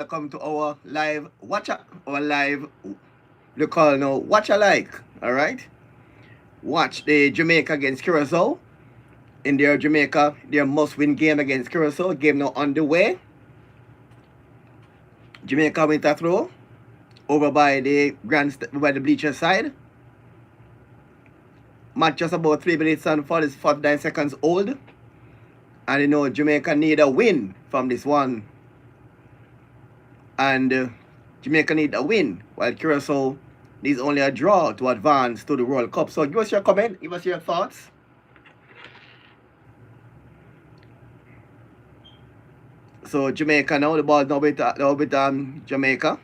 welcome to our live our live we call now watch alike. All right, watch the Jamaica against Curacao in their must-win game against Curacao. Game now on the way. Jamaica with a throw over by by the bleacher side. Match just about 3 minutes and 49 seconds old, and Jamaica need a win from this one, and Jamaica need a win while Curacao needs only a draw to advance to the World Cup. So give us your comment, give us your thoughts. So Jamaica now, the ball now with Jamaica.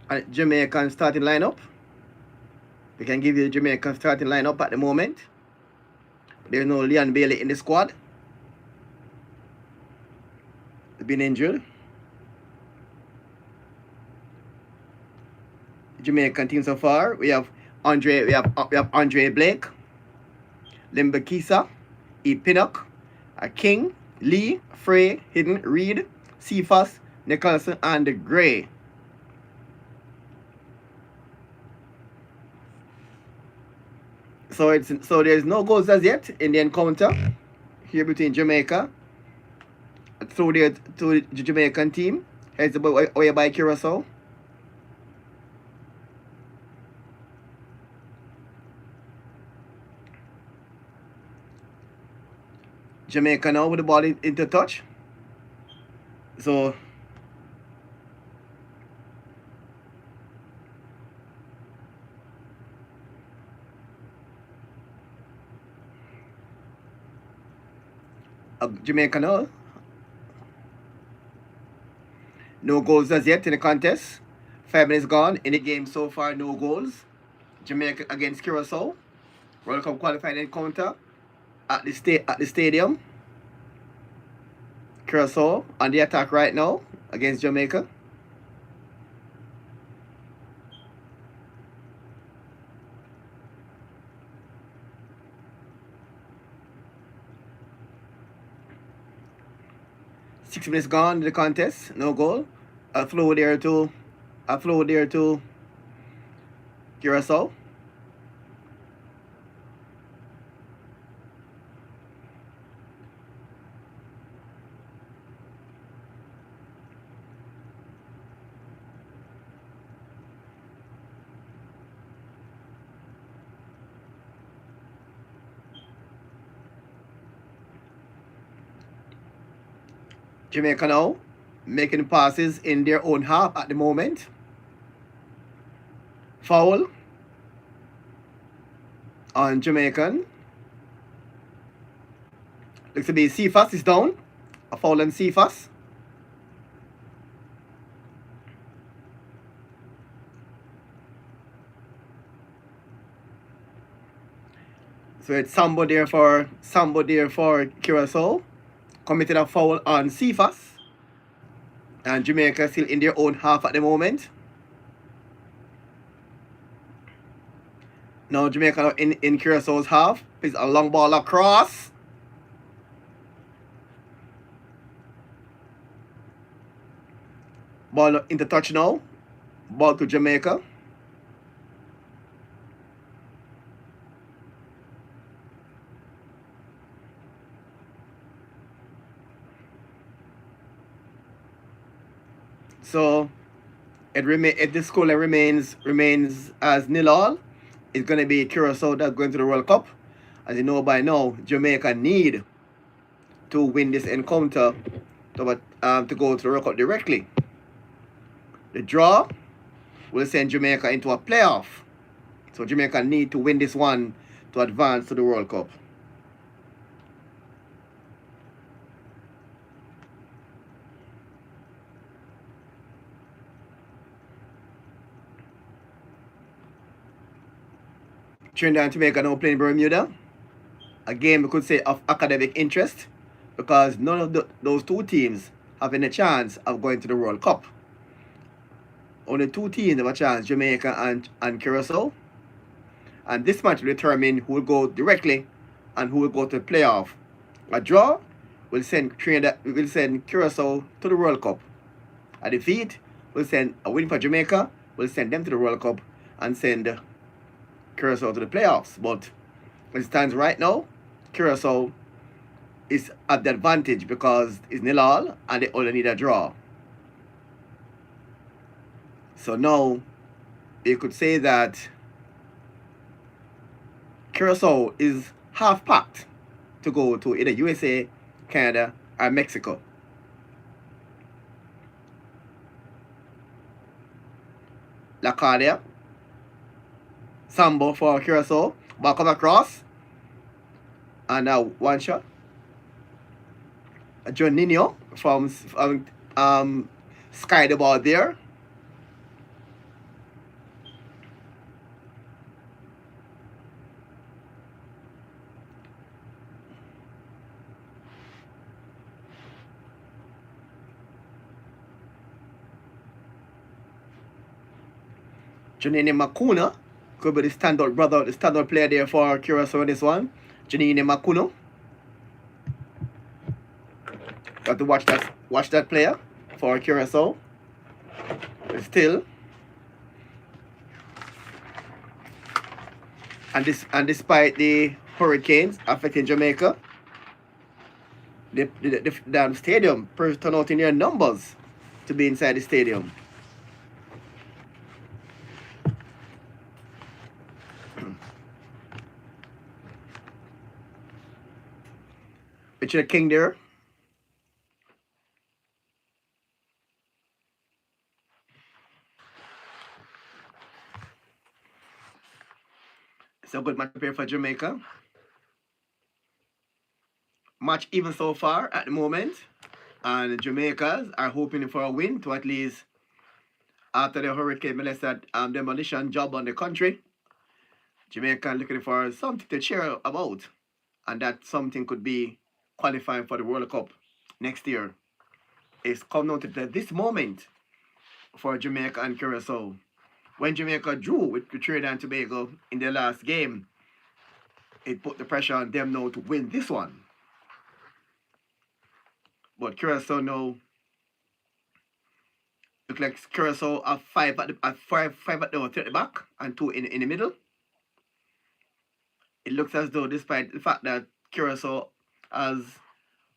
And Jamaican starting lineup. We can give you the Jamaican starting lineup at the moment. There's no Leon Bailey in the squad. He's been injured. Jamaican team so far. We have Andre Blake, Limbakisa, E. Pinnock, King, Lee, Frey, Hidden, Reed, Cephas, Nicholson, and Gray. So there's no goals as yet in the encounter here between Jamaica through to the Jamaican team heads away by Curacao. Jamaica now with the ball into touch. So Jamaica now. No goals as yet in the contest. 5 minutes gone in the game so far. No goals. Jamaica against Curacao. World Cup qualifying encounter at the stadium. Curacao on the attack right now against Jamaica. Six minutes gone in the contest. No goal. A flow there to Curacao. Jamaica now making passes in their own half at the moment. Foul on Jamaican. Looks to be Cephas is down. A foul on Cephas. So it's somebody there for Curacao. Committed a foul on Cephas. And Jamaica still in their own half at the moment. Now Jamaica in Curaçao's half. It's a long ball across. Ball into touch now. Ball to Jamaica. So if the score remains as 0-0, it's gonna be Curacao that's going to the World Cup. As you know by now, Jamaica need to win this encounter to go to the World Cup directly. The draw will send Jamaica into a playoff. So Jamaica need to win this one to advance to the World Cup. Trinidad and Jamaica now playing Bermuda. A game we could say of academic interest because none of those two teams have any chance of going to the World Cup. Only two teams have a chance, Jamaica and Curacao. And this match will determine who will go directly and who will go to the playoff. A draw will send Trinidad, will send Curacao to the World Cup. A defeat will send a win for Jamaica, will send them to the World Cup and send Curacao to the playoffs. But as it stands right now, Curacao is at the advantage because it's nil all and they only need a draw. So now you could say that Curacao is half packed to go to either USA, Canada, or Mexico. Lacadia, Sambo for Curacao, ball comes across, and now one shot. John Nino from Sky the ball there. Janine Makuna could be the standout brother, the standout player there for Curacao in this one. Janine Makuno. Got to watch that player for Curacao. Still. And despite the hurricanes affecting Jamaica, the stadium turned out in their numbers to be inside the stadium. Richard King there. It's a good match here for Jamaica. Match even so far at the moment. And Jamaicans are hoping for a win to at least, after the hurricane molested demolition job on the country, Jamaica looking for something to cheer about. And that something could be qualifying for the World Cup next year. It's come down to this moment for Jamaica and Curacao. When Jamaica drew with Trinidad and Tobago in their last game, it put the pressure on them now to win this one. But Curacao now look like Curacao have five at the back and two in the middle. It looks as though, despite the fact that Curacao has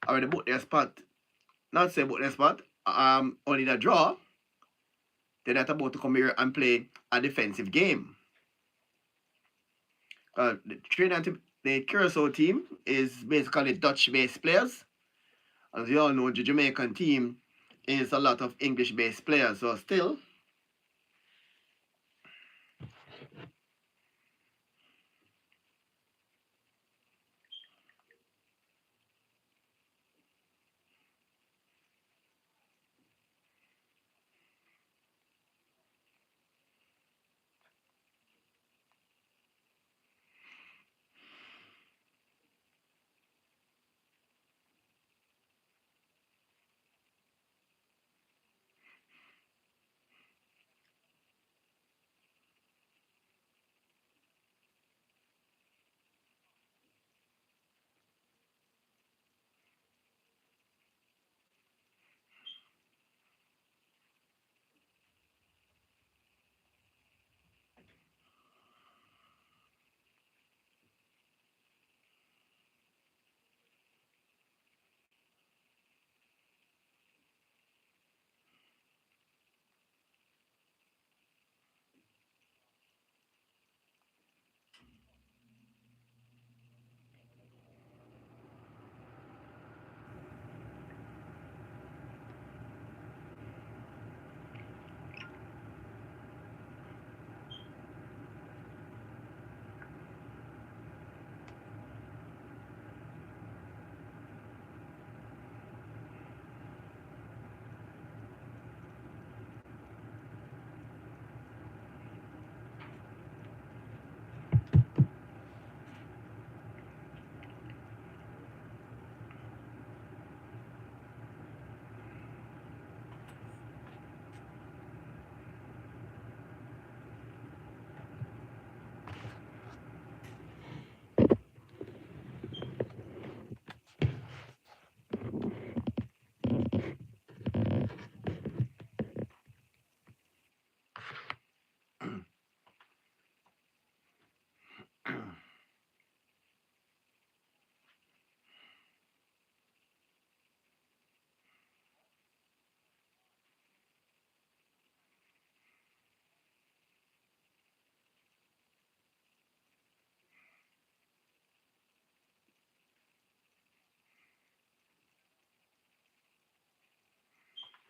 already booked their spot, not say booked their spot, only the draw, they're not about to come here and play a defensive game. The Curacao team is basically Dutch-based players. As you all know, the Jamaican team is a lot of English-based players. So still,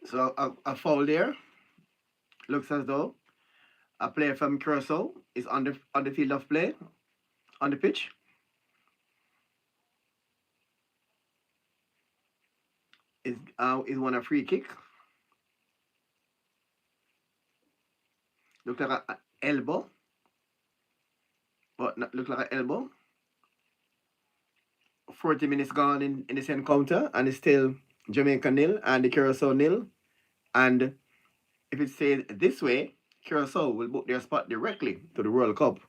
So a foul there. Looks as though a player from Curacao is on the field of play, on the pitch. Is won a free kick. Look like a elbow, but not look like an elbow. 40 minutes gone in this encounter, and it's still Jamaica nil and the Curacao nil. And if it stays this way, Curacao will book their spot directly to the World Cup,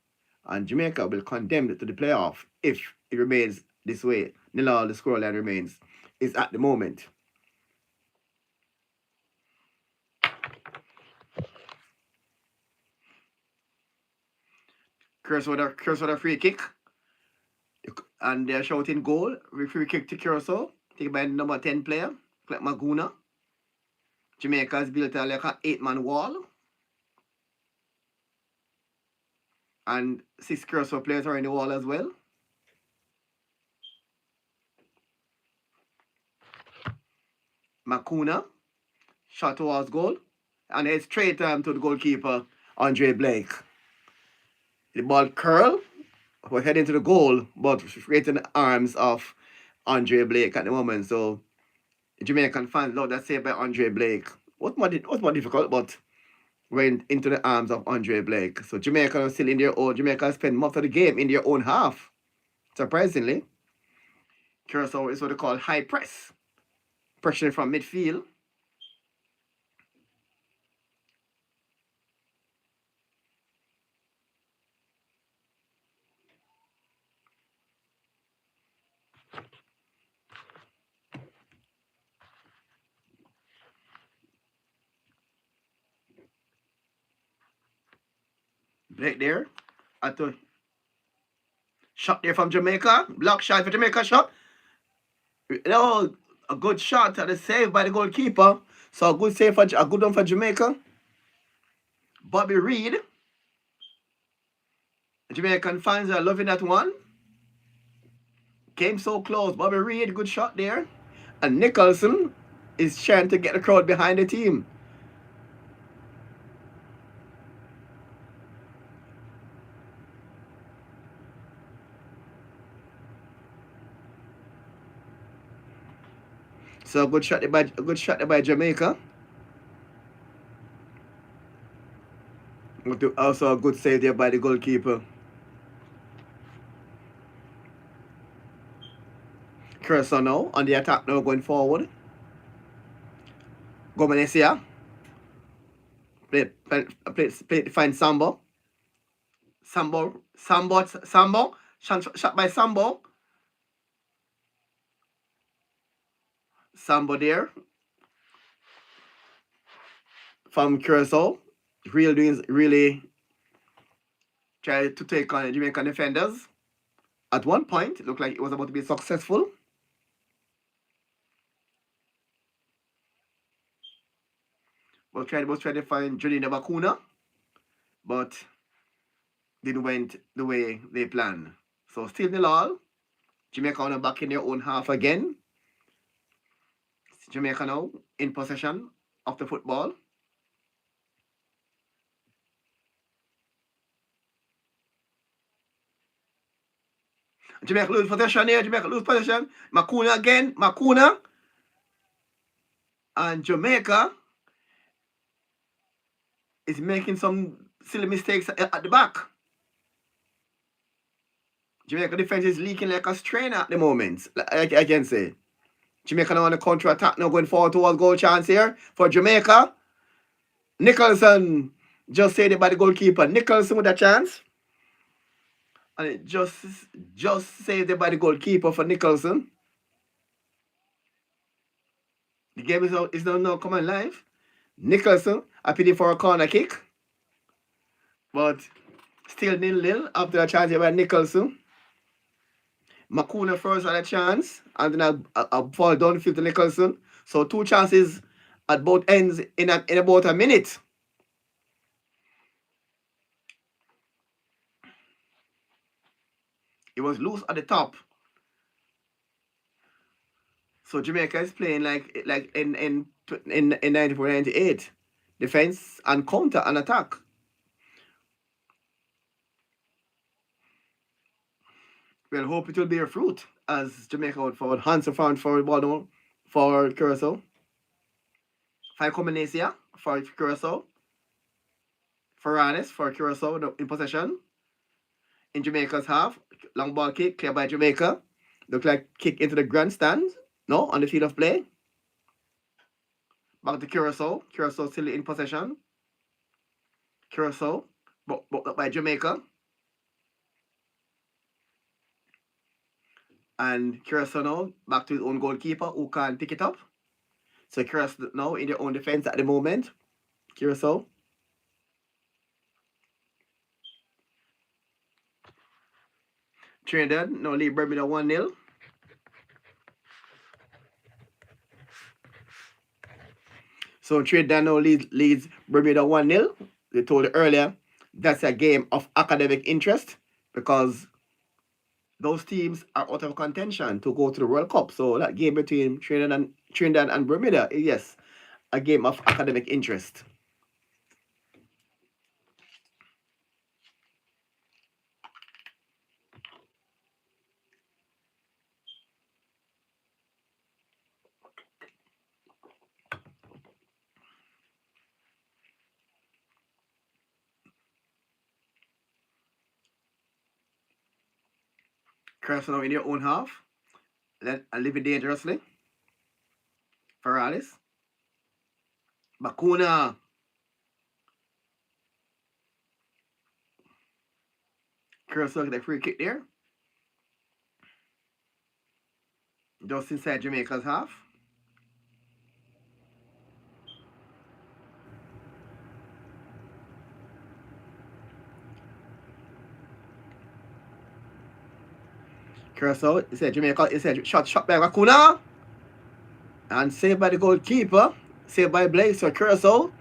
and Jamaica will condemn to the playoff if it remains this way. Nil all the scoreline remains is at the moment. Curacao with a free kick, and they're shouting goal. Free kick to Curacao, taken by number 10 player, Clep Maguna. Jamaica has built like an 8-man wall, and 6 Curacao players are in the wall as well. Makuna, shot towards goal, and it's straight to the goalkeeper, Andre Blake. The ball curl, was heading to the goal, but straight in the arms of Andre Blake at the moment. So the Jamaican fans love that save by Andre Blake. What's more difficult, but went into the arms of Andre Blake. So Jamaica are still in their own. Jamaica spent most of the game in their own half. Surprisingly, Curacao is what they call high press, pressure from midfield. Blake there at the shot there from Jamaica. Block shot for Jamaica shot. No, a good shot at the save by the goalkeeper. So a good save a good one for Jamaica. Bobby Reed. The Jamaican fans are loving that one. Came so close. Bobby Reed, good shot there. And Nicholson is trying to get the crowd behind the team. So a good shot there by Jamaica. Also a good save there by the goalkeeper. Curacao now on the attack now going forward. Gomenesia. Play find Sambo. Sambo. Shot by Sambo. Sambo there. From Curacao. Really try to take on the Jamaican defenders. At one point, it looked like it was about to be successful. Was trying to find Julina Bakuna, but didn't went the way they planned. So still nil all. Jamaica on back in their own half again. Jamaica now in possession of the football. Jamaica lose possession here. Jamaica lose possession. Makuna again. Makuna. And Jamaica is making some silly mistakes at the back. Jamaica defense is leaking like a strain at the moment. I can say. Jamaica now on the counter attack now going forward towards goal chance here for Jamaica. Nicholson just saved it by the goalkeeper. Nicholson with a chance. And it just saved it by the goalkeeper for Nicholson. The game is now coming live. Nicholson appealing for a corner kick. But still 0-0 after a chance here by Nicholson. Makuna first had a chance, and then a ball downfield to Nicholson. So 2 chances at both ends in about a minute. It was loose at the top. So Jamaica is playing like in in 94-98. Defense and counter and attack. We'll hope it will bear fruit as Jamaica would forward. Hansen found forward ball now for Curacao. Five Combinacia for Curacao. Ferranis for Curacao in possession. In Jamaica's half, long ball kick, clear by Jamaica. Look like kick into the grandstand. No, on the field of play. Back to Curacao. Curacao still in possession. Curacao, but up by Jamaica. And Curacao now back to his own goalkeeper who can pick it up. So Curacao now in their own defense at the moment. Curacao. Trinidad now lead Bermuda 1-0. So Trinidad now leads Bermuda 1-0. They told you earlier that's a game of academic interest because those teams are out of contention to go to the World Cup. So that game between Trinidad and Bermuda is, yes, a game of academic interest. Curacao in your own half. And living dangerously. Ferralis. Bakuna. Curacao get a free kick there. Just inside Jamaica's half. Curacao, it said Jamaica, it said shot by Bakuna. And saved by the goalkeeper. Saved by Blake. So Curacao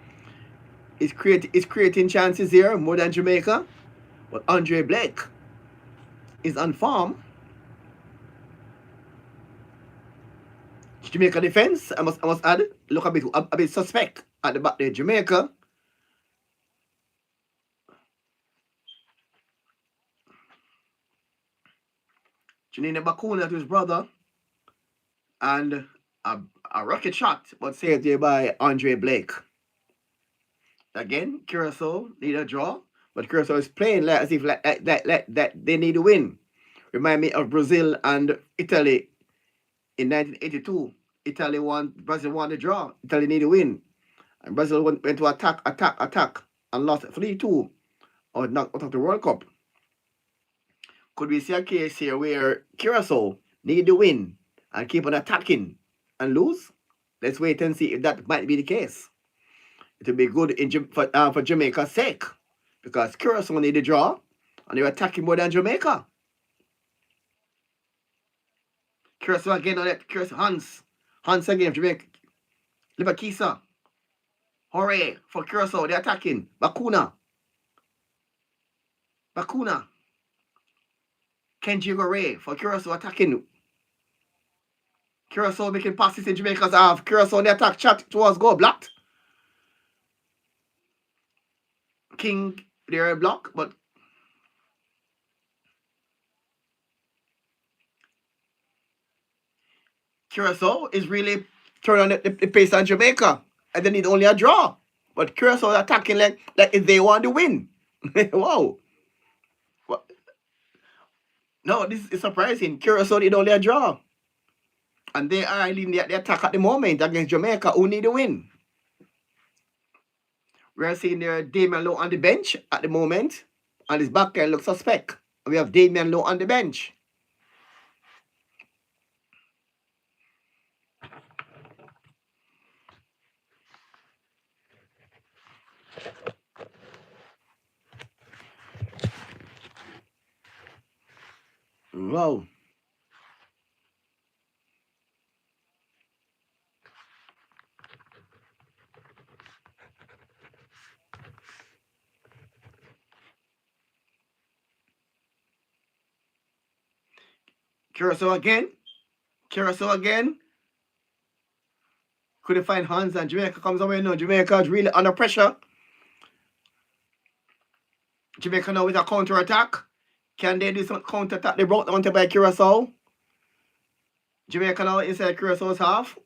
is creating chances here more than Jamaica. But Andre Blake is on form. Jamaica defense, I must add, look a bit suspect at the back there. Jamaica. Janina Bakuna to his brother. And a rocket shot, but saved there by Andre Blake. Again, Curacao need a draw, but Curacao is playing like as if that they need to win. Remind me of Brazil and Italy in 1982. Brazil won the draw. Italy need to win. And Brazil went to attack, and lost 3-2 or knocked out of the World Cup. Could we see a case here where Curacao need to win and keep on attacking and lose? Let's wait and see if that might be the case. It will be good for Jamaica's sake because Curacao need a draw and they're attacking more than Jamaica. Curacao again on it. Curacao Hans again. Jamaica. Libakisa. Hooray for Curacao. They're attacking. Bakuna. Kenji Gore for Curacao attacking. Curacao making passes in Jamaica's half. Curacao on the attack. Chat towards goal. Blocked. King there block, but Curacao is really turning on the pace on Jamaica. And they need only a draw. But Curacao attacking like if they want to win. Wow. What? No, this is surprising. Curacao need only a draw. And they are leading the attack at the moment against Jamaica, who need a win. We're seeing there Damian Lowe on the bench at the moment. And his back end looks suspect. We have Damian Lowe on the bench. Wow. Curacao again. Couldn't find hands, and Jamaica comes away. No, Jamaica is really under pressure. Jamaica now with a counter attack. Can they do some counter attack? They brought down by Curacao. Jamaica now inside Curaçao's half.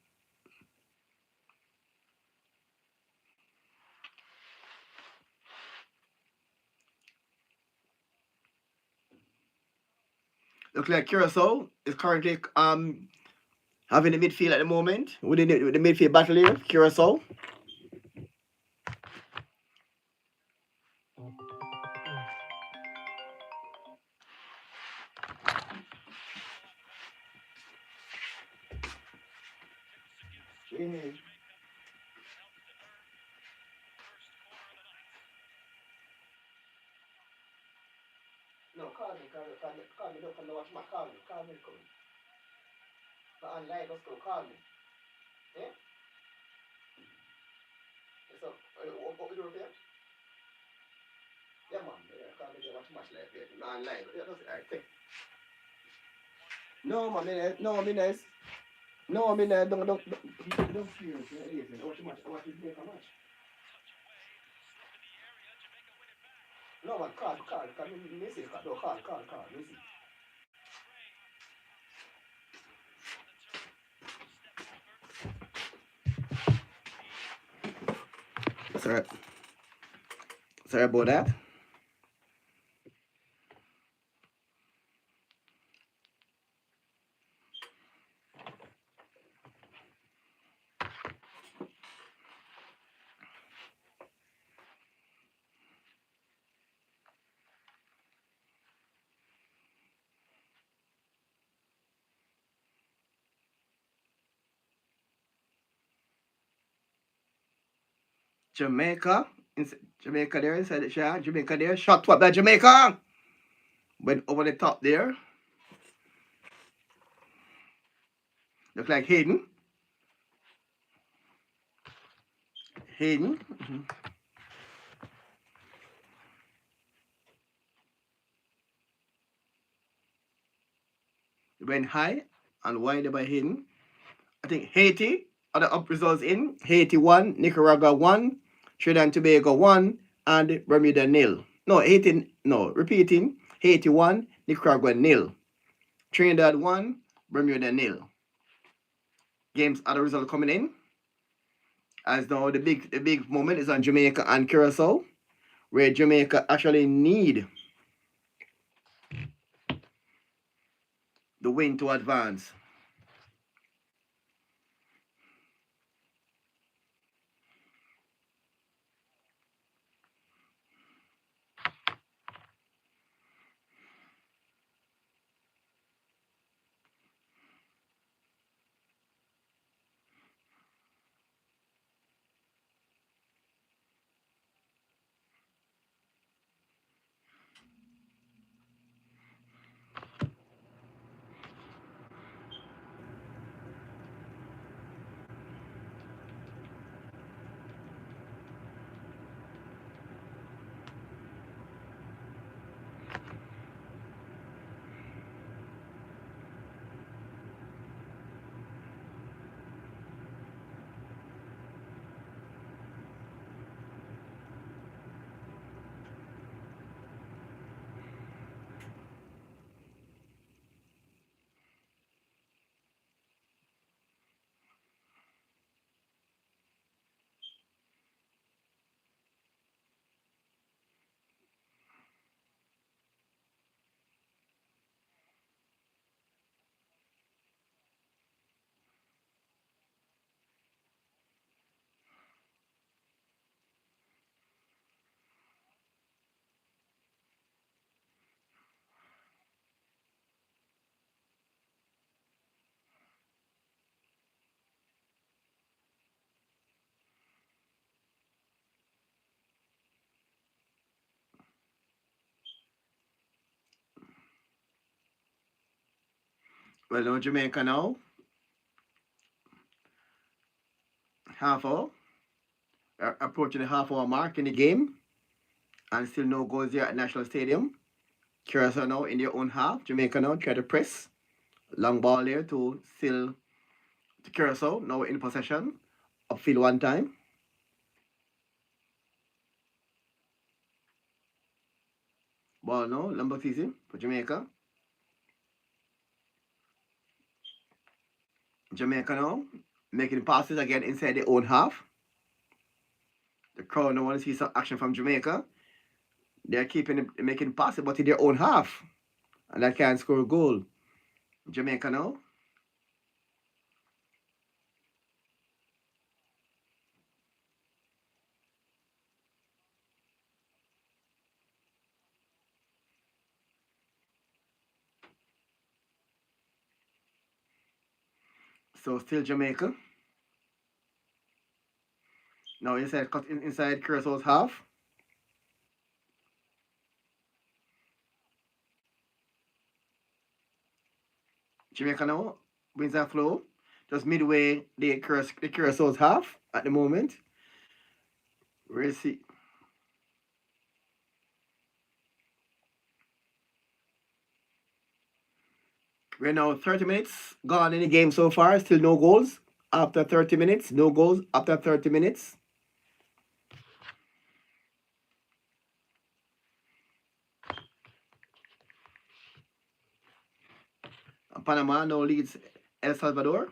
Look like Curacao is currently having the midfield at the moment with the midfield battle here. Curacao. No, call me, don't come to watch my call me, come. But online, let's go, call me. Yeah? So, what we do here? Yeah, man, call me, watch match live here. Online, yeah, that's it, No, man, no, nice. No, don't fear, watch match, watch this make a match. No, man, call, me see, call, me see. Sorry about that. Jamaica there inside the shot. Jamaica there, shot what by Jamaica. Went over the top there. Look like Hayden. Went high and wide by Hayden. I think Haiti are the up results in. Haiti 1, Nicaragua 1, Trinidad and Tobago 1, and Bermuda 0. No, repeating. Haiti 1, Nicaragua 0. Trinidad 1, Bermuda 0. Games are the result coming in. As now the big moment is on Jamaica and Curacao, where Jamaica actually need the win to advance. Well, now Jamaica now, half hour, approaching the half hour mark in the game, and still no goals there at National Stadium. Curacao now in their own half. Jamaica now try to press. Long ball there to Curacao, now in possession upfield one time. Ball now, number 50 for Jamaica. Jamaica now making passes again inside their own half. The crowd now want to see some action from Jamaica. They're keeping making passes, but in their own half, and that can't score a goal. Jamaica now. So still Jamaica. Now inside cut inside Curaçao's half. Jamaica now wins that flow. Just midway the Curaçao's half at the moment. We'll see. We're now 30 minutes gone in the game so far. Still no goals after 30 minutes. No goals after 30 minutes. Panama now leads El Salvador.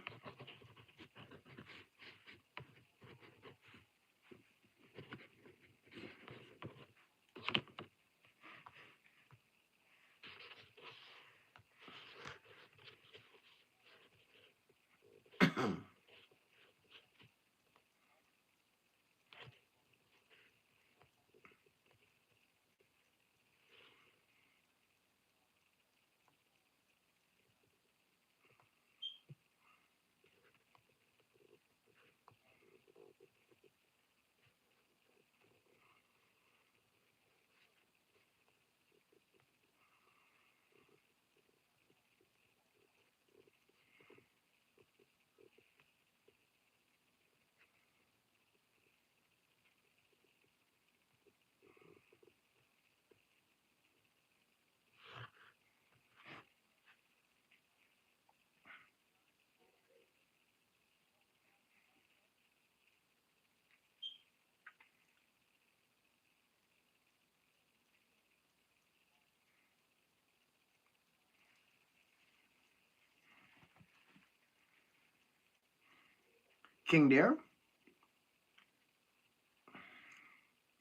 King there.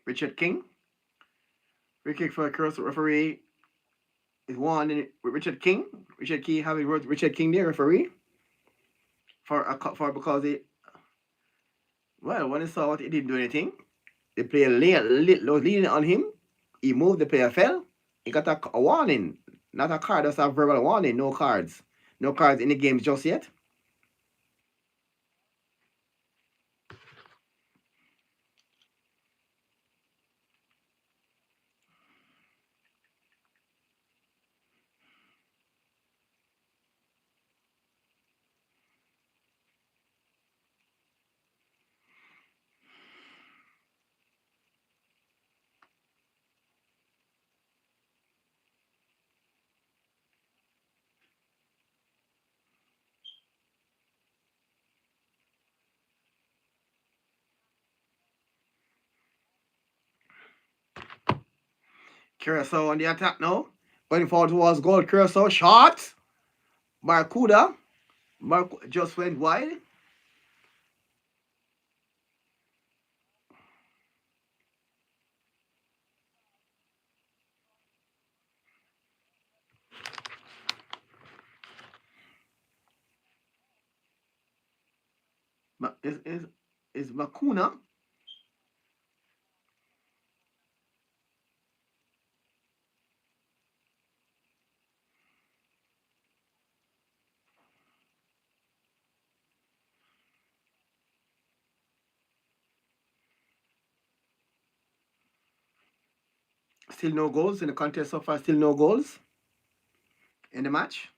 Richard King. Free kick for a Curaçao referee is one in Richard King. Richard King having Richard King there referee for because he when he saw what he didn't do anything. The player was leaning on him. He moved. The player fell. He got a warning, not a card. Just a verbal warning. No cards. No cards in the games just yet. Curacao on the attack now. Going forward towards goal. Curacao shot. Barracuda. Just went wide. Is Makuna still no goals in the contest so far? Still no goals in the match.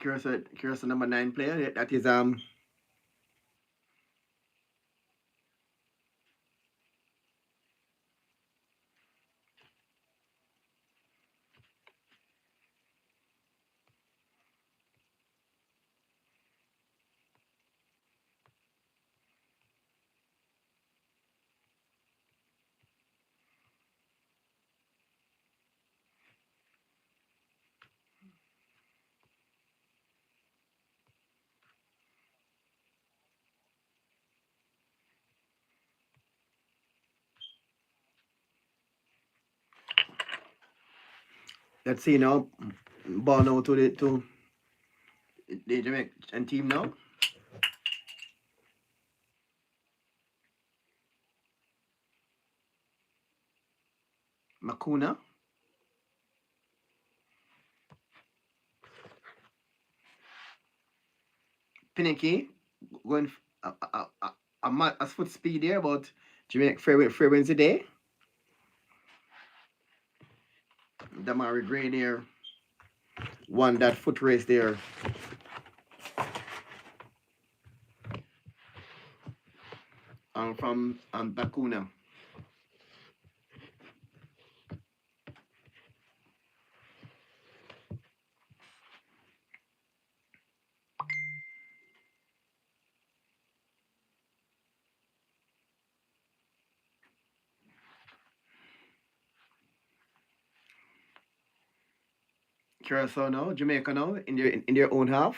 Curacao number 9 player. That is let's see now. Ball now to the Jamaican team now. Makuna. Pinnicky going a foot speed there, but Jamaica fair wins the day. Damari Gray there won that foot race there. From Bakuna. Curacao now, Jamaica now in their own half.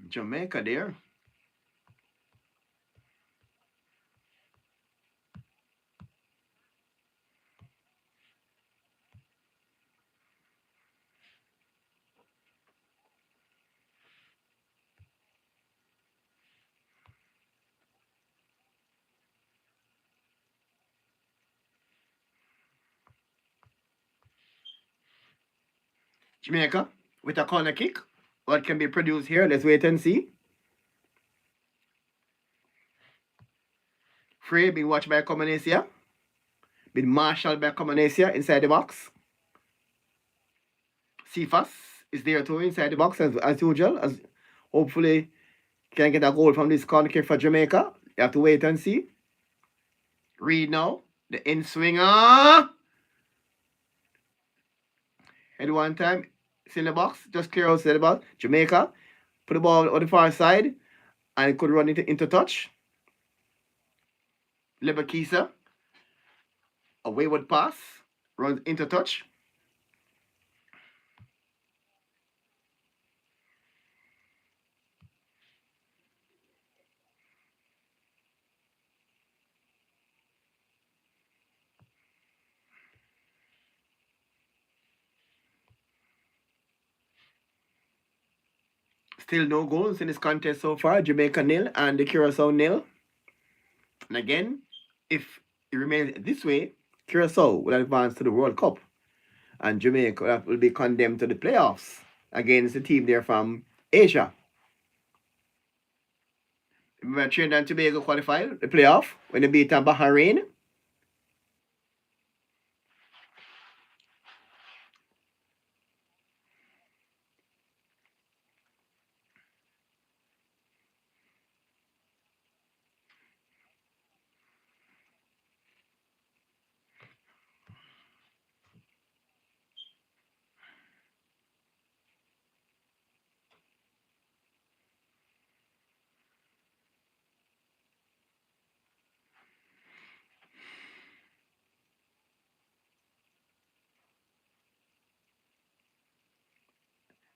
Jamaica there. Jamaica with a corner kick. What can be produced here? Let's wait and see. Free being watched by Combinacia. Being marshaled by Combinacia inside the box. Cephas is there too inside the box as usual. As hopefully can get a goal from this corner kick for Jamaica. You have to wait and see. Read now. The in swinger. At one time, it's in the box. Just clear outside the box. Jamaica. Put the ball on the far side. And it could run into touch. Lebakisa. A wayward pass. Runs into touch. Still no goals in this contest so far. Jamaica nil and the Curacao nil. And again, if it remains this way, Curacao will advance to the World Cup. And Jamaica will be condemned to the playoffs against the team there from Asia. Remember Trinidad and Tobago qualified the playoff when they beat Bahrain.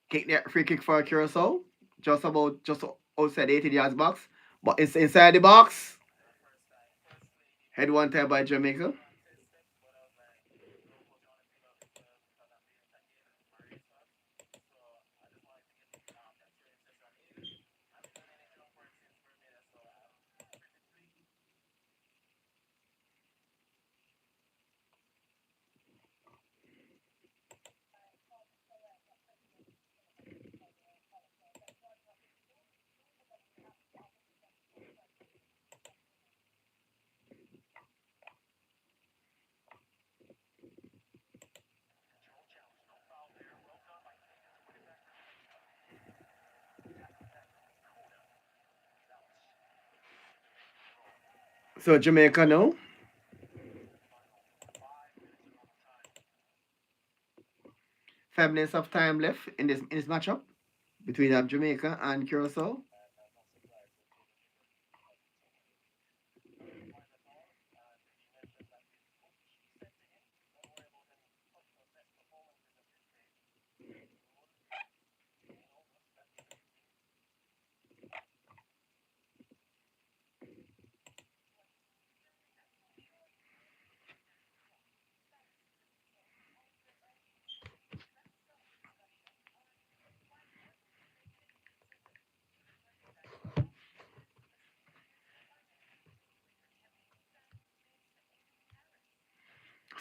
Kick that free kick for Curacao, just outside the 80 yards box, but it's inside the box. Head one time by Jamaica. So Jamaica now. 5 minutes of time left in this matchup between Jamaica and Curacao.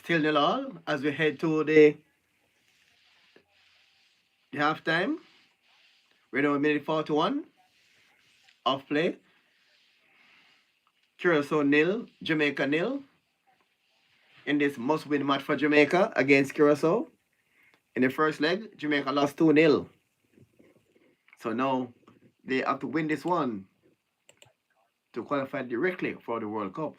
Still nil all as we head to the halftime. We're now minute 41 of play. Curacao nil, Jamaica nil in this must-win match for Jamaica against Curacao. In the first leg, Jamaica lost 2-0. So now they have to win this one to qualify directly for the World Cup.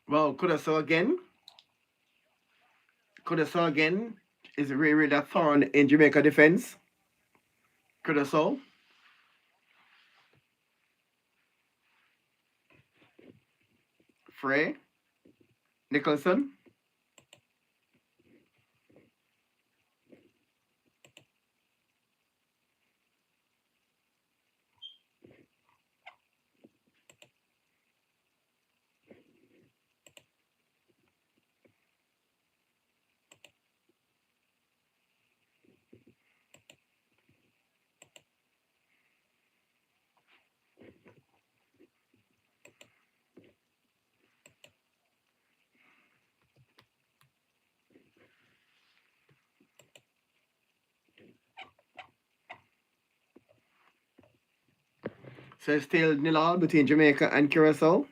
Well, Curacao again is really that thorn in Jamaica defense. Curacao, Frey, Nicholson. So it's still nil all between Jamaica and Curacao.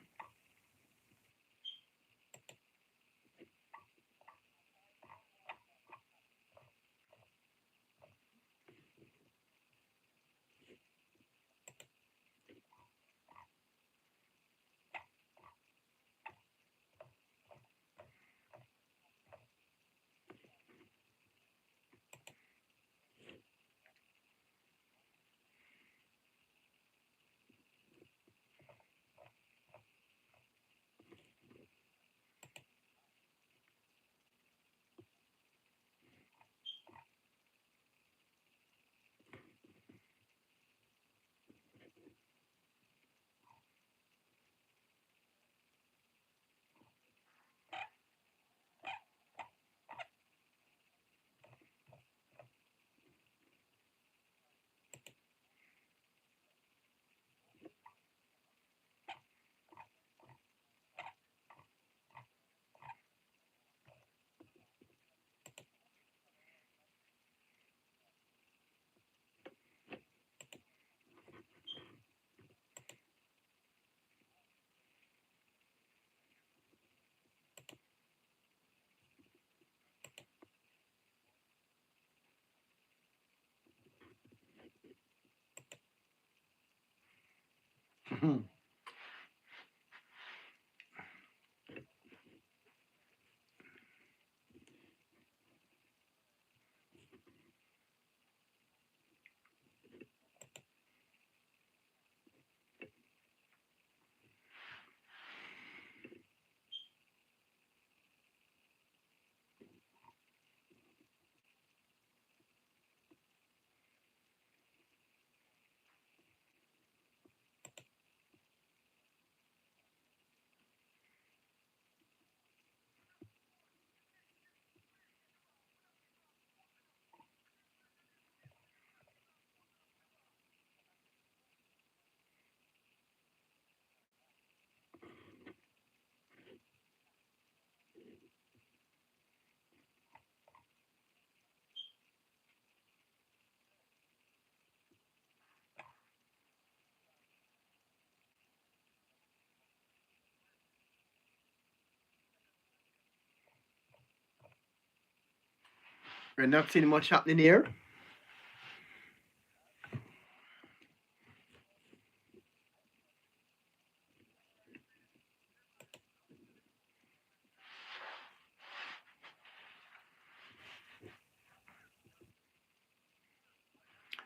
We're not seeing much happening here.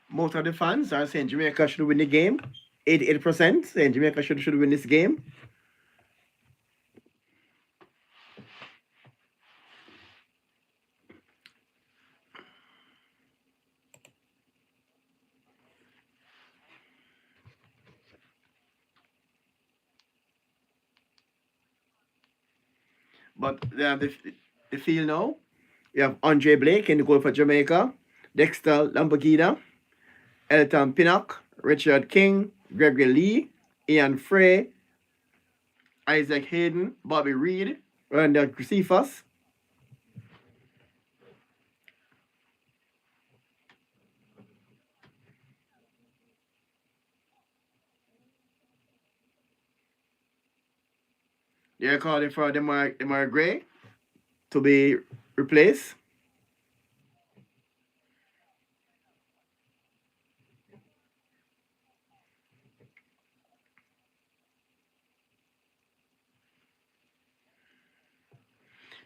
Most of the fans are saying Jamaica should win the game. 88% saying Jamaica should win this game. But they have the field now. We have Andre Blake in the goal for Jamaica, Dexter Lamborghini, Elton Pinnock, Richard King, Gregory Lee, Ian Frey, Isaac Hayden, Bobby Reed, Randall Cephas. They're calling for Demar Gray to be replaced.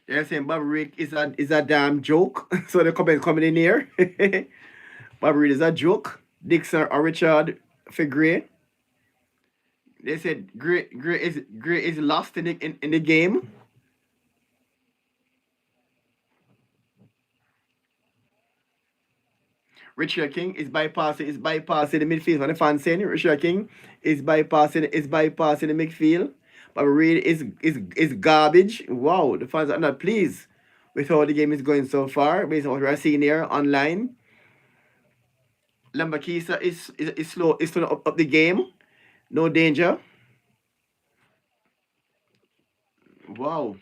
They're saying Bobby Reed is a damn joke. So the comment coming in here. Bobby Reed is a joke. Dixon or Richard for Gray. They said Gray is lost in the game. Richard King is bypassing the midfield. When the fans saying Richard King is bypassing the midfield. But Reed is garbage. Wow, the fans are not pleased with how the game is going so far, based on what we're seeing here online. Lambakisa is slow, is slowing up the game. No danger. Wow.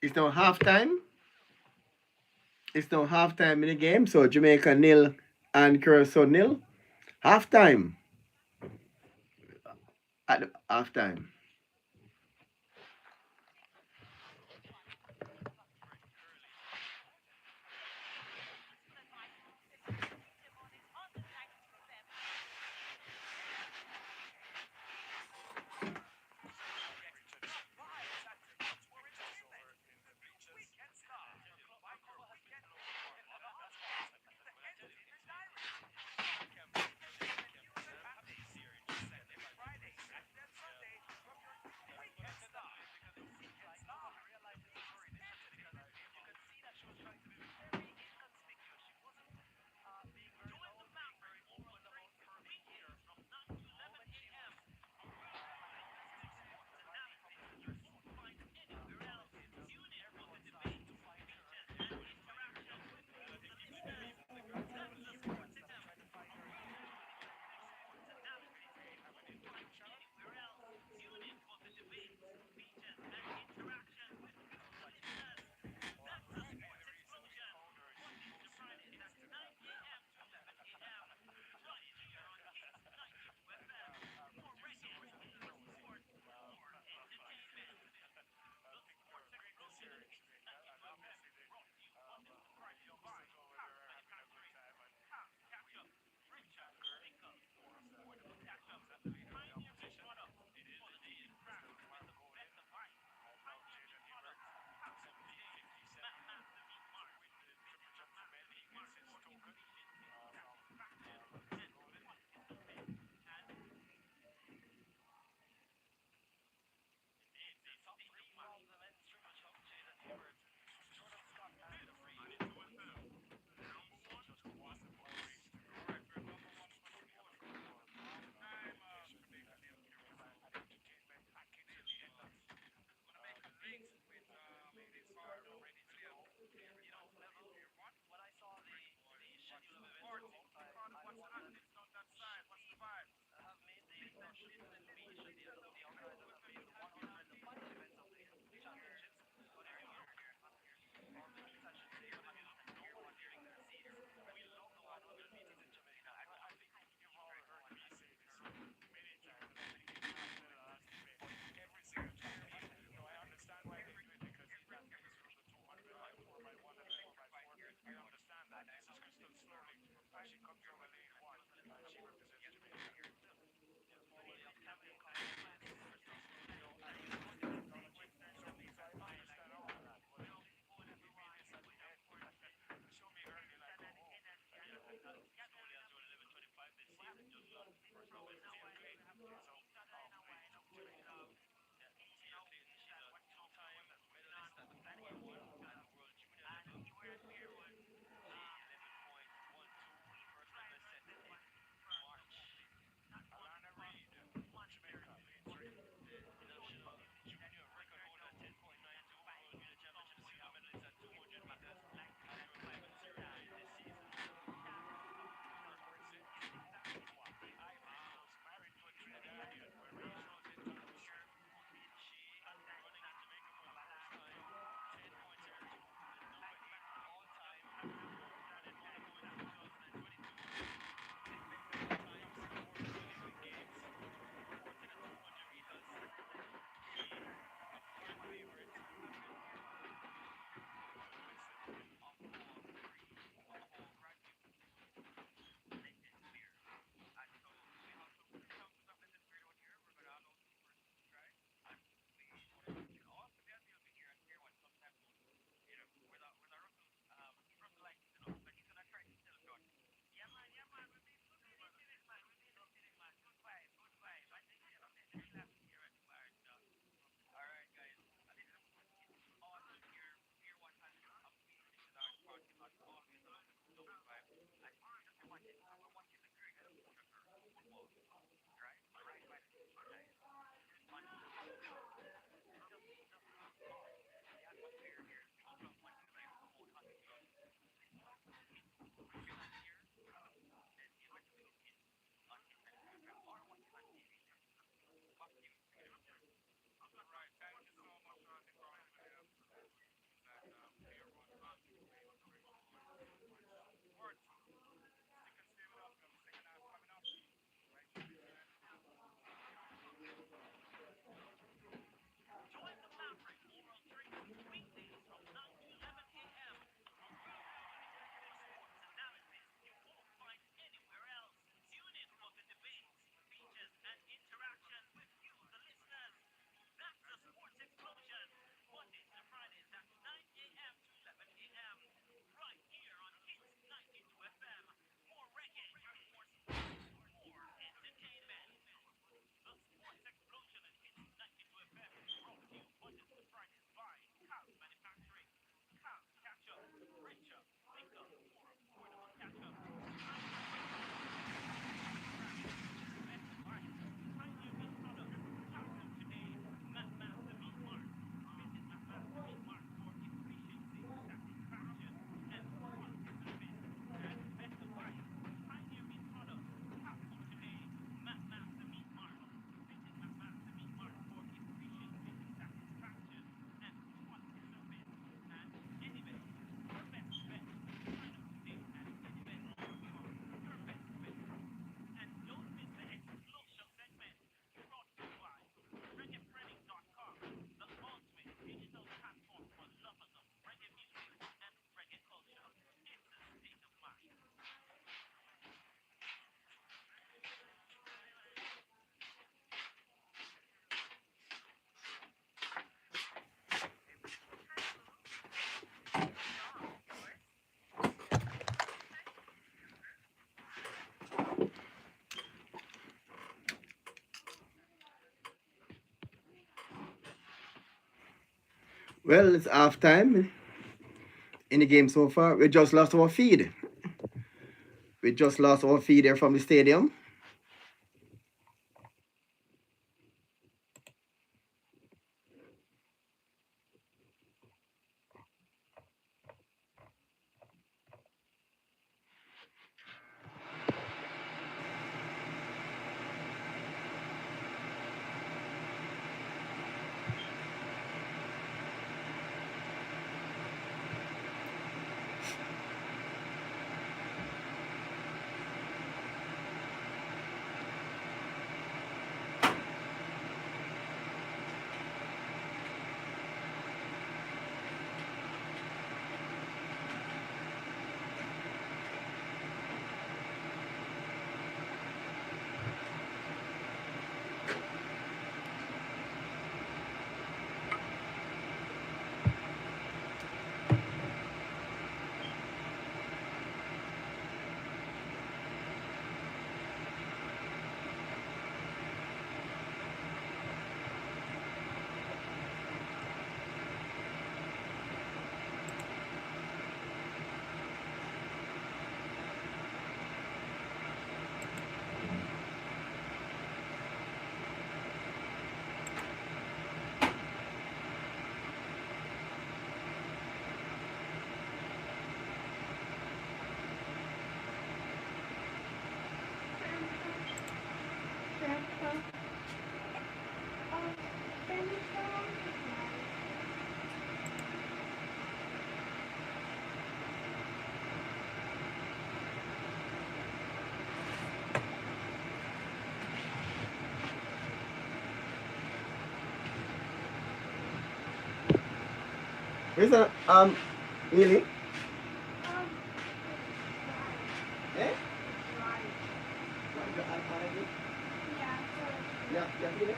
It's now halftime. It's now halftime in the game. So Jamaica nil and Curacao nil. Halftime. At the halftime. Well, it's half time in the game so far. We just lost our feed. We just lost our feed there from the stadium. Where's that? Really? Eh? Yeah, yeah, really?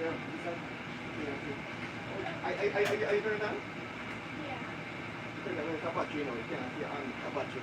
Yeah, is that? Yeah, okay. Are you turning on? Turn on, it's a battery, you know, you can't see on a battery.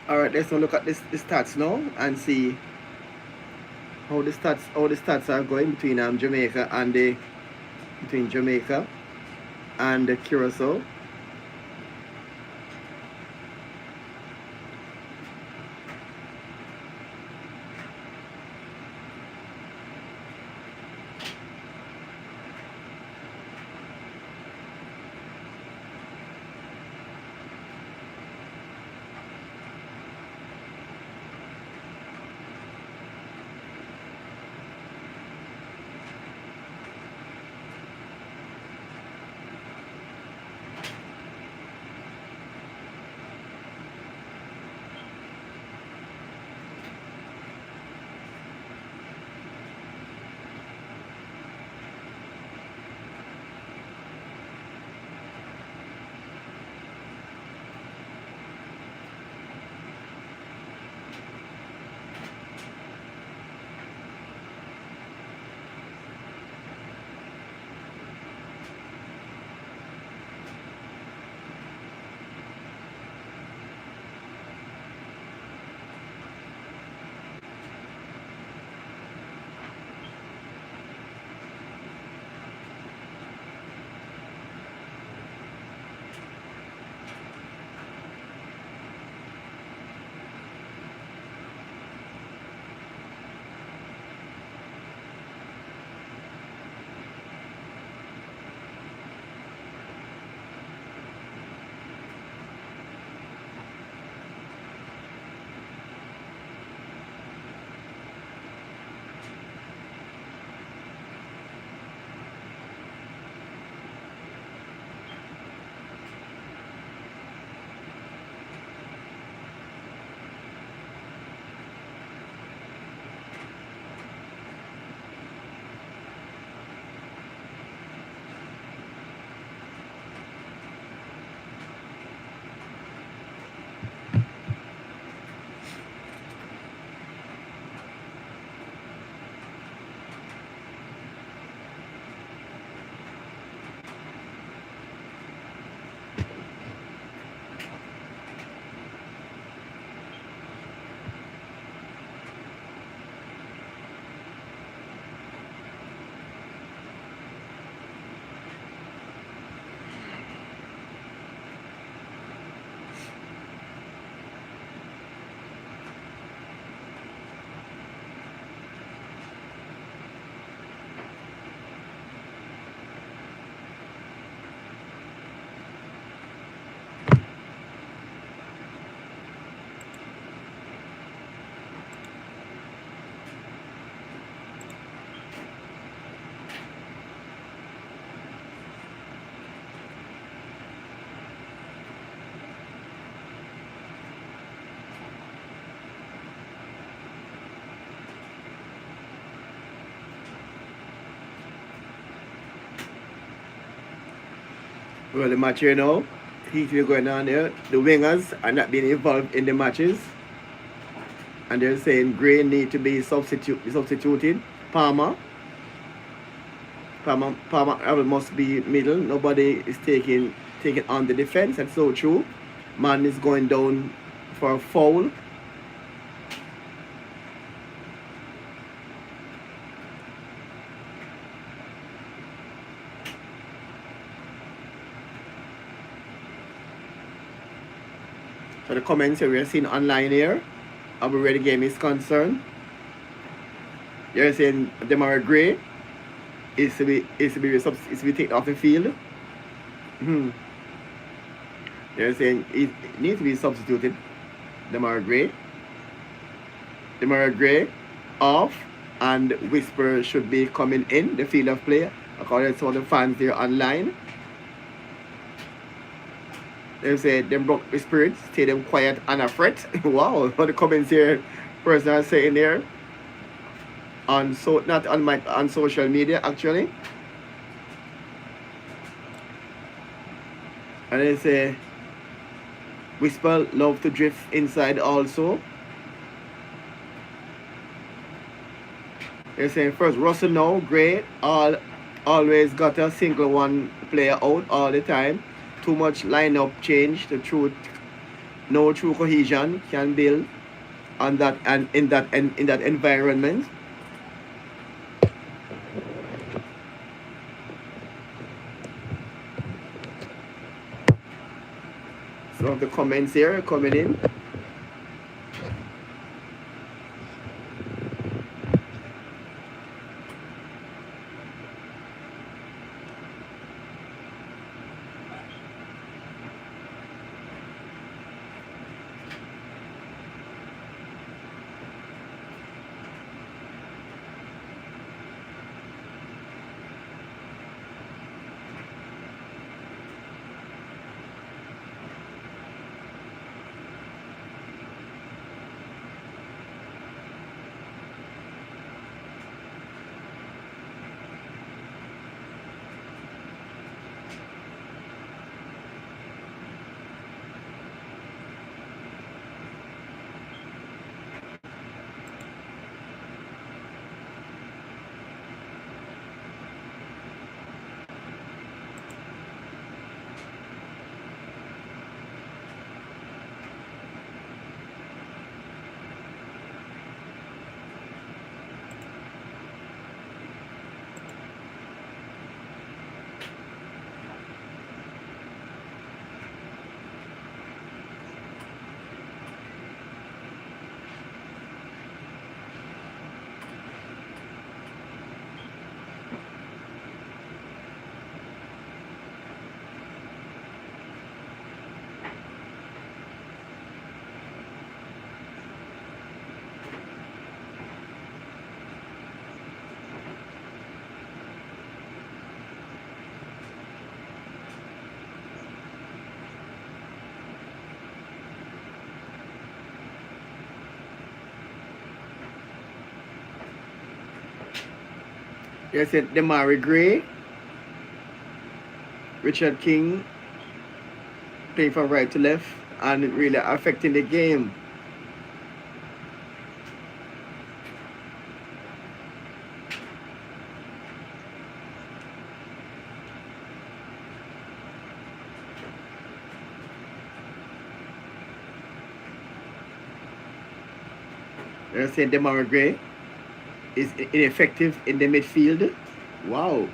All right, let's now look at the stats now and see how the stats are going between Jamaica and Jamaica and the Curacao. Well, the match here now, heat is going on there. The wingers are not being involved in the matches, and they're saying Gray need to be substituted. Palmer, Palmer must be middle. Nobody is taking on the defense. That's so true. Man is going down for a foul. So the comments here we are seeing online here, about where the game is concerned. You're saying Demarai Gray is to be taken off the field. Hmm. They're saying it needs to be substituted. Demarai Gray. Demarai Gray off, and Whisper should be coming in the field of play, according to some of the fans there online. They say them broke the spirit, stay them quiet and a fret. Wow, what the comments here person are saying there. Not on social media actually. And they say Whisper love to drift inside also. They're saying first Russell now, great. Always got a single one player out all the time. Too much lineup change. The truth, no true cohesion can build on that and in that environment. Some of the comments here coming in. They said Demarai Gray, Richard King playing from right to left and really affecting the game. They're saying Demarai Gray is ineffective in the midfield. Wow.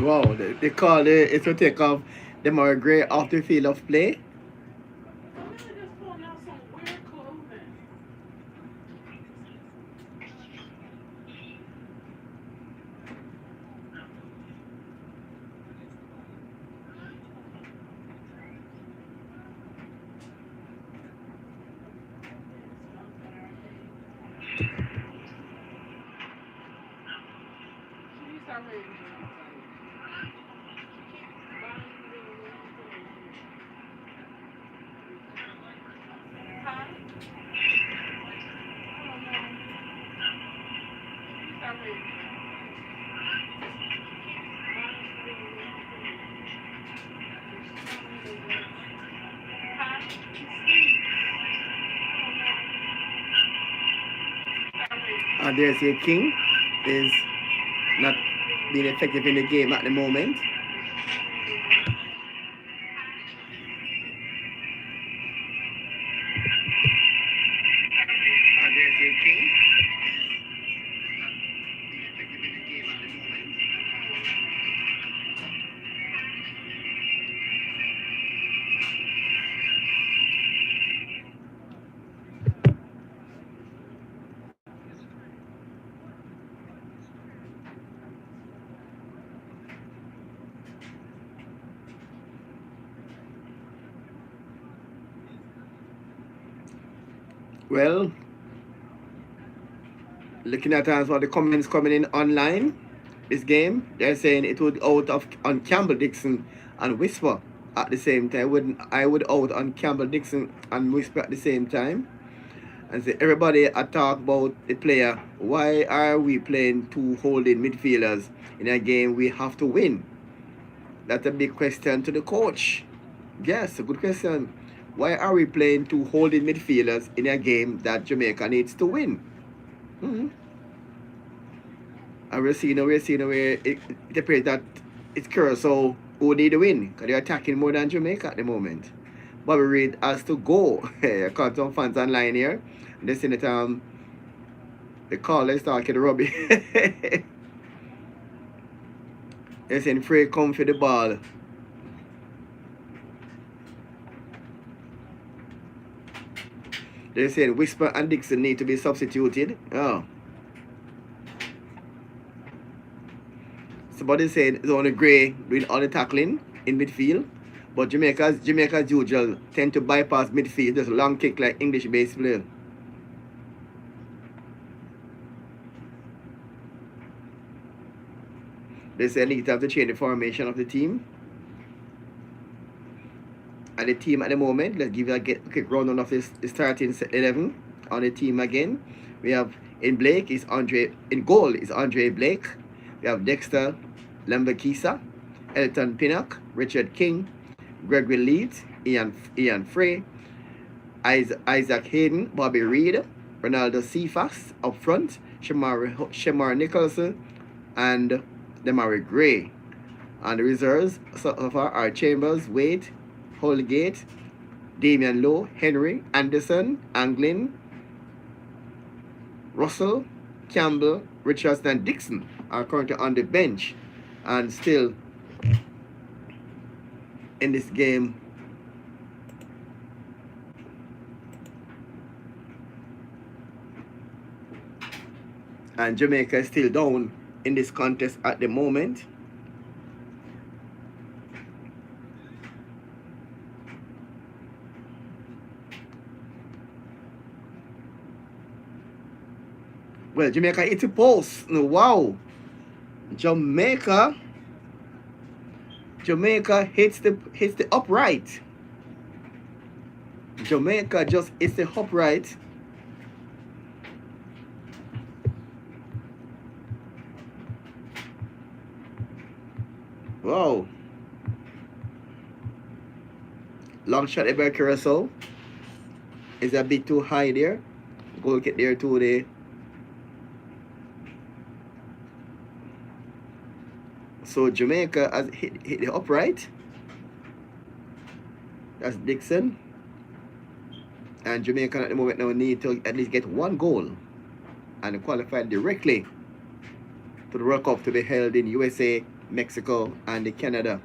Wow, they call it to take off the more gray off the field of play. And there's a king is not being effective in the game at the moment. And there's a king. Well, looking at some of the comments coming in online, this game, they're saying it would out of on Campbell Dixon and Whisper at the same time. I would out on Campbell Dixon and Whisper at the same time. And say everybody talk about the player. Why are we playing two holding midfielders in a game we have to win? That's a big question to the coach. Yes, a good question. Why are we playing two holding midfielders in a game that Jamaica needs to win? And we're seeing where it appears that it's Curacao who need to win because they're attacking more than Jamaica at the moment. Bobby Reid has to go. I caught some fans online here. They saying that the call is talking rubbish. They're saying Frey come for the ball. They're saying Whisper and Dixon need to be substituted. Oh. Somebody said it's only Gray doing all the tackling in midfield. But Jamaica's usual tend to bypass midfield, just long kick like English base player. They say I need to have to change the formation of the team. And the team at the moment, let's give you a quick rundown of this starting 11 on the team again. We have in Blake is Andre, in goal is Andre Blake. We have Dexter Lambakisa, Elton Pinnock, Richard King, Gregory Leeds, Ian Frey, Isaac Hayden, Bobby Reid, Ronaldo Cephas up front, Shamar Nicholson, and Demarai Gray. And the reserves so far are Chambers, Wade, Holgate, Damian Lowe, Henry, Anderson, Anglin, Russell, Campbell, Richardson, and Dixon are currently on the bench and still in this game. And Jamaica is still down in this contest at the moment. Well, Jamaica hits the post. Wow. Jamaica hits the upright. Jamaica just hits the upright. Wow. Long shot by Curacao. Is a bit too high there. Goal kick there too there. So Jamaica has hit the upright. That's Dixon. And Jamaica at the moment now need to at least get one goal and qualify directly to the World Cup to be held in USA Mexico, and the Canada.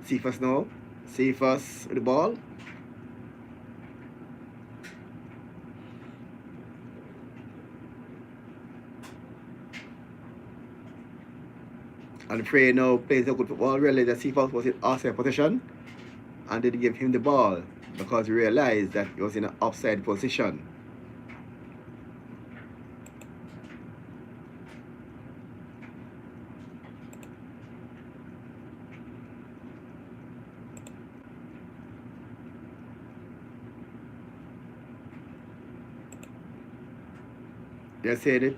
Cephas now. Cephas with the ball. And Frey now plays a good football. Realized that Cephas was in offside position and didn't give him the ball because he realized that he was in an offside position. They said it.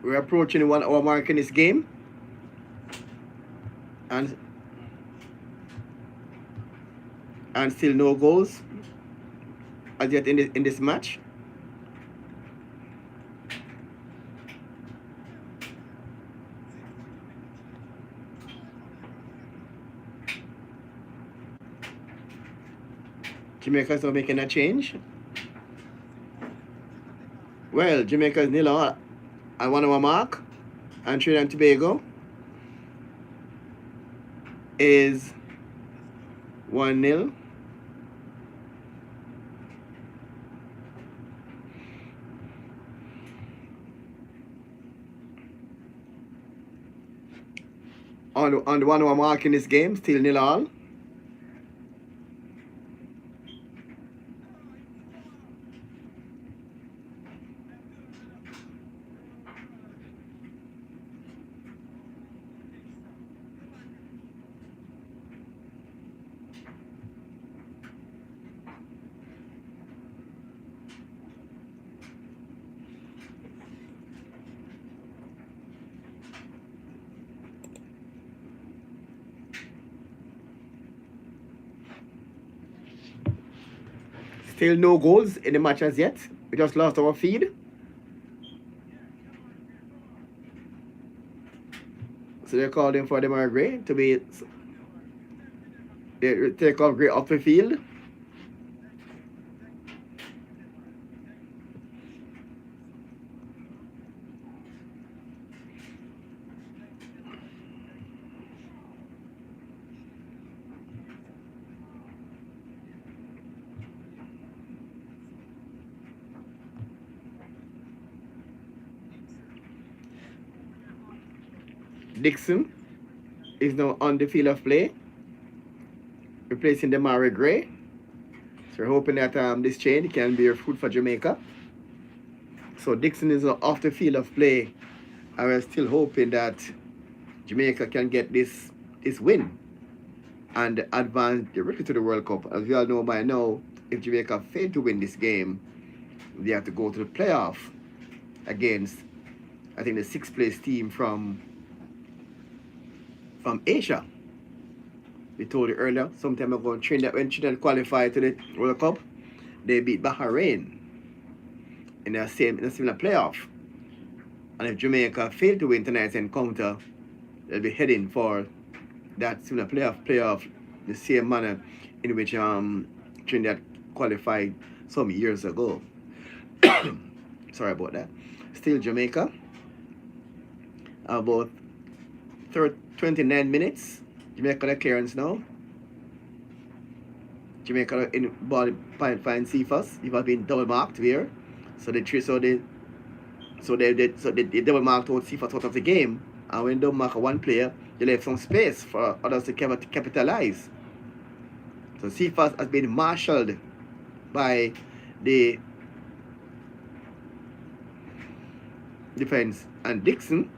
We're approaching the 1 hour mark in this game. And still no goals as yet in this match. Jamaica's not making a change. Well, Jamaica's 0 at 1 hour mark, and Trinidad and Tobago is 1-0. On the 1 hour mark in this game, still 0-0. Still no goals in the match as yet. We just lost our feed. So they're calling for Demar Gray to be take off Gray off the field. Dixon is now on the field of play, replacing Demar Gray. So we're hoping that this change can bear fruit for Jamaica. So Dixon is off the field of play, and we're still hoping that Jamaica can get this win and advance directly to the World Cup. As we all know by now, if Jamaica fail to win this game, they have to go to the playoff against, I think, the 6th place team from Asia. We told you earlier, some time ago, when Trinidad qualified to the World Cup, they beat Bahrain in a similar playoff. And if Jamaica fail to win tonight's encounter, they'll be heading for that similar playoff, the same manner in which Trinidad qualified some years ago. Sorry about that. Still Jamaica. About 29 minutes. Jamaica the clearance now. Jamaica in ball find Cephas. He have been double marked here. So they double marked out Cephas out of the game. And when they mark one player, they left some space for others to capitalize. So Cephas has been marshaled by the defense, and Dixon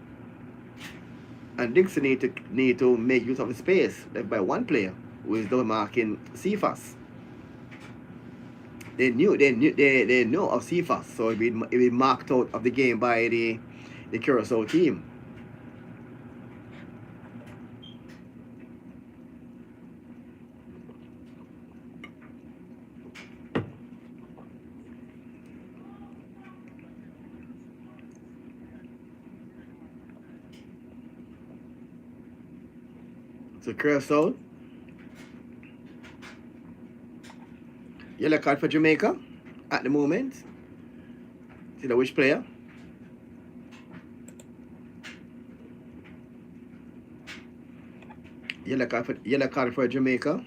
need to make use of the space left by one player who is double marking Cephas. They know of Cephas, so it be marked out of the game by the Curacao team. So Curacao, yellow card for Jamaica at the moment. See the which player? Yellow card for Jamaica.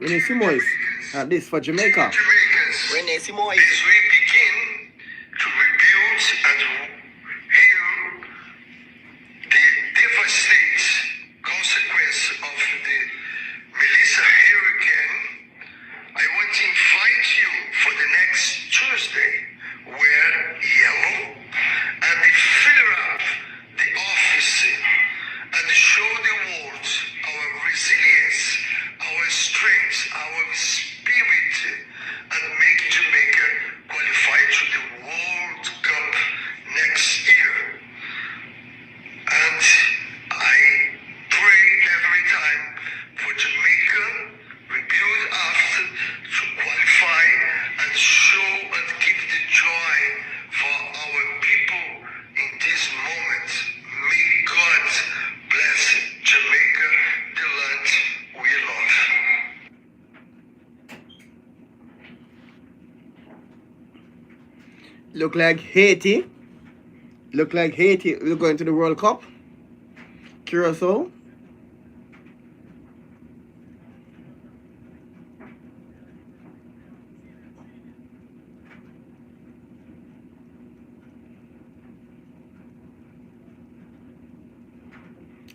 Rene Simoes, at this for Jamaica. Rene Simoes. As we begin to rebuild and heal the devastating consequence of the Melissa hurricane, I want to invite you for the next Tuesday, wear yellow and fill up the office and show the world our resilience, our strength, our spirit, and make Jamaica qualify to the World Cup next year. And I pray every time for Jamaica, rebuild after, to qualify and show and give the joy for our people in this moment. May God bless Jamaica, the land we love. Look like Haiti will go into the World Cup. Curacao.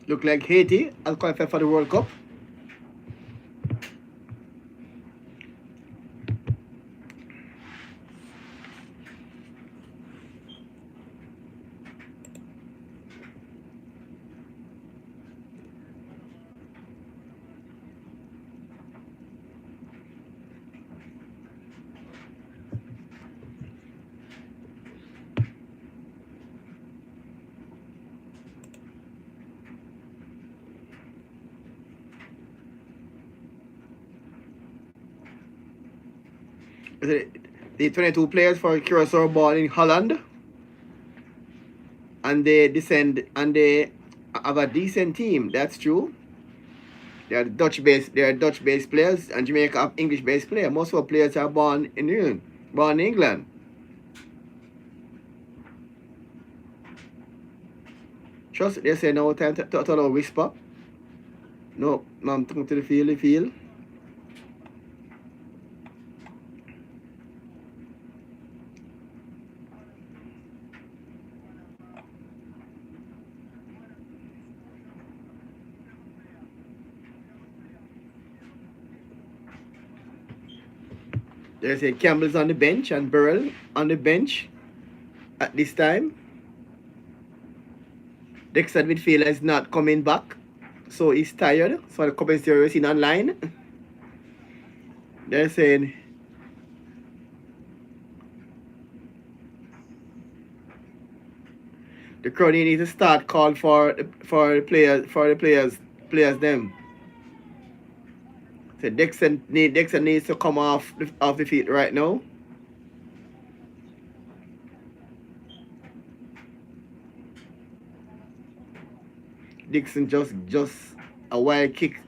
Look like Haiti will qualify for the World Cup. The 22 players for Curacao born in Holland, and they have a decent team. That's true. They are Dutch-based players, and Jamaica have English-based players. Most of our players are born in England. Born in England. Trust they say no time to whisper. No, I'm talking to the field. They say Campbell's on the bench and Burrell on the bench at this time. Dexter midfielder is not coming back, so he's tired. So the commentary is seen online. They're saying the crowd needs to start call for the players them. So Dixon needs to come off the field right now. Dixon just a wild kick.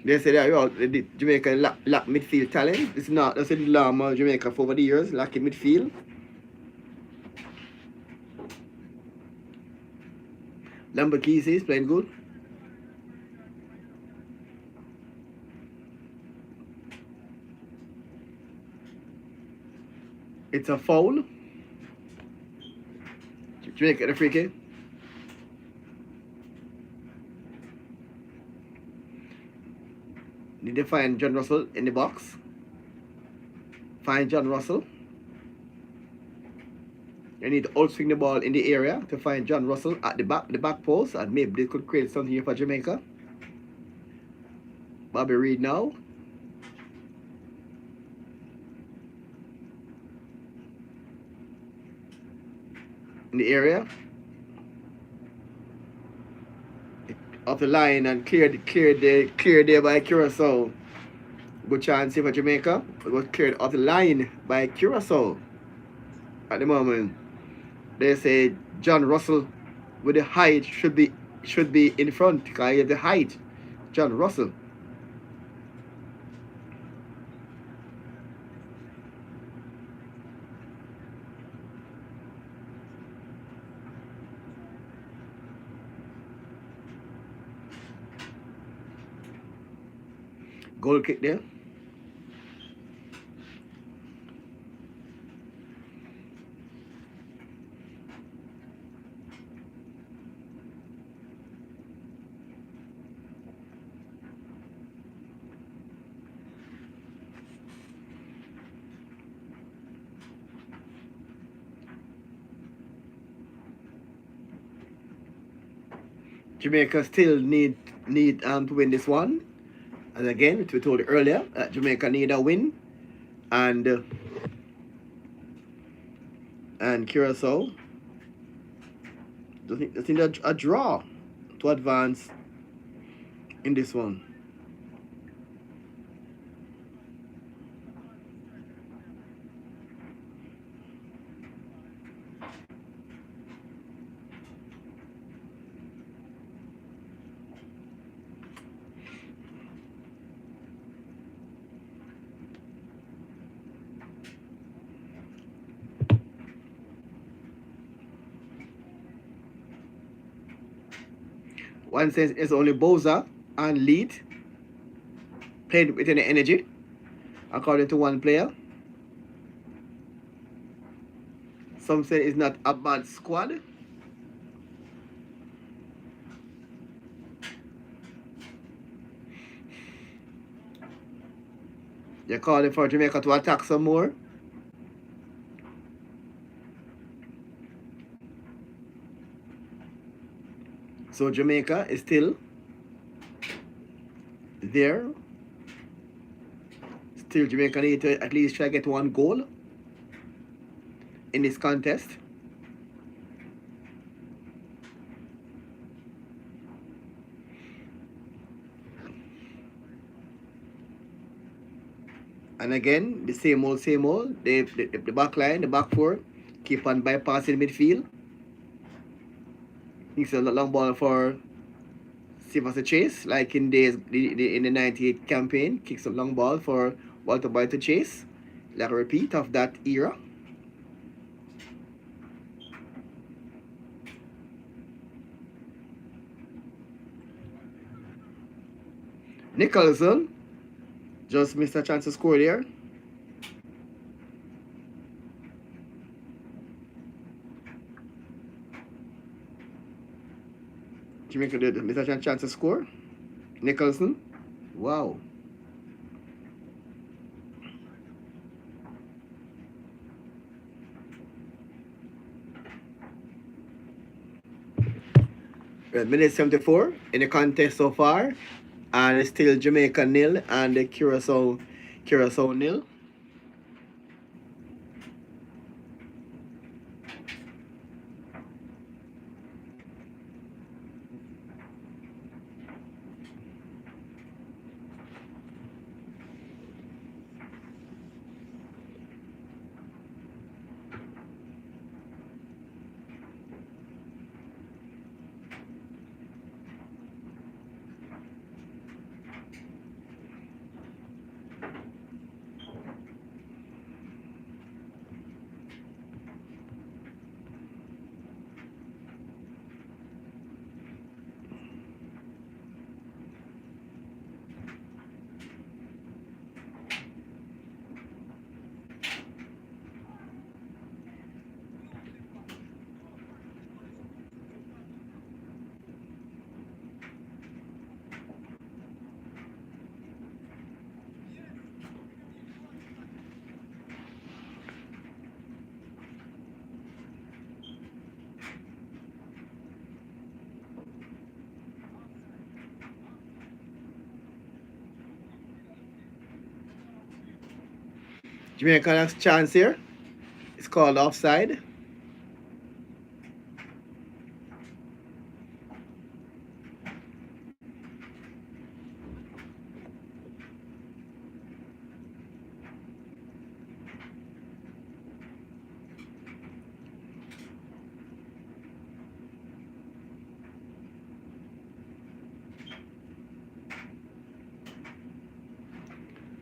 They say that the Jamaica lack midfield talent. It's not that's a normal Jamaica for over the years, lacking midfield. Lamborghini is playing good. It's a foul. Jamaica the free kick. Need to find John Russell in the box. Find John Russell. You need to outswing the ball in the area to find John Russell at the back post, and maybe they could create something here for Jamaica. Bobby Reed now. In the area. Off the line and cleared there by Curacao. Good chance here for Jamaica. It was cleared off the line by Curacao at the moment. They say John Russell with the height should be in front because he has the height. John Russell. Goal kick there. Jamaica still need to win this one. And again, we told you earlier that Jamaica need a win, and Curacao just need a draw to advance in this one. One says it's only Boza and Lead played with any energy, according to one player. Some say it's not a bad squad. You're calling for Jamaica to attack some more. So Jamaica is still there. Still Jamaica need to at least try to get one goal in this contest. And again, the same old, same old. The back line, the back four, keep on bypassing midfield. It's a long ball for Sivas chase, like in in the 98 campaign. Kicks a long ball for Walter Boy to chase. Like a repeat of that era. Nicholson just missed a chance to score there. Jamaica did miss a chance to score. Nicholson. Wow. Minute 74 in the contest so far. And it's still Jamaica nil and the Curacao nil. Jamaica has chance here. It's called offside.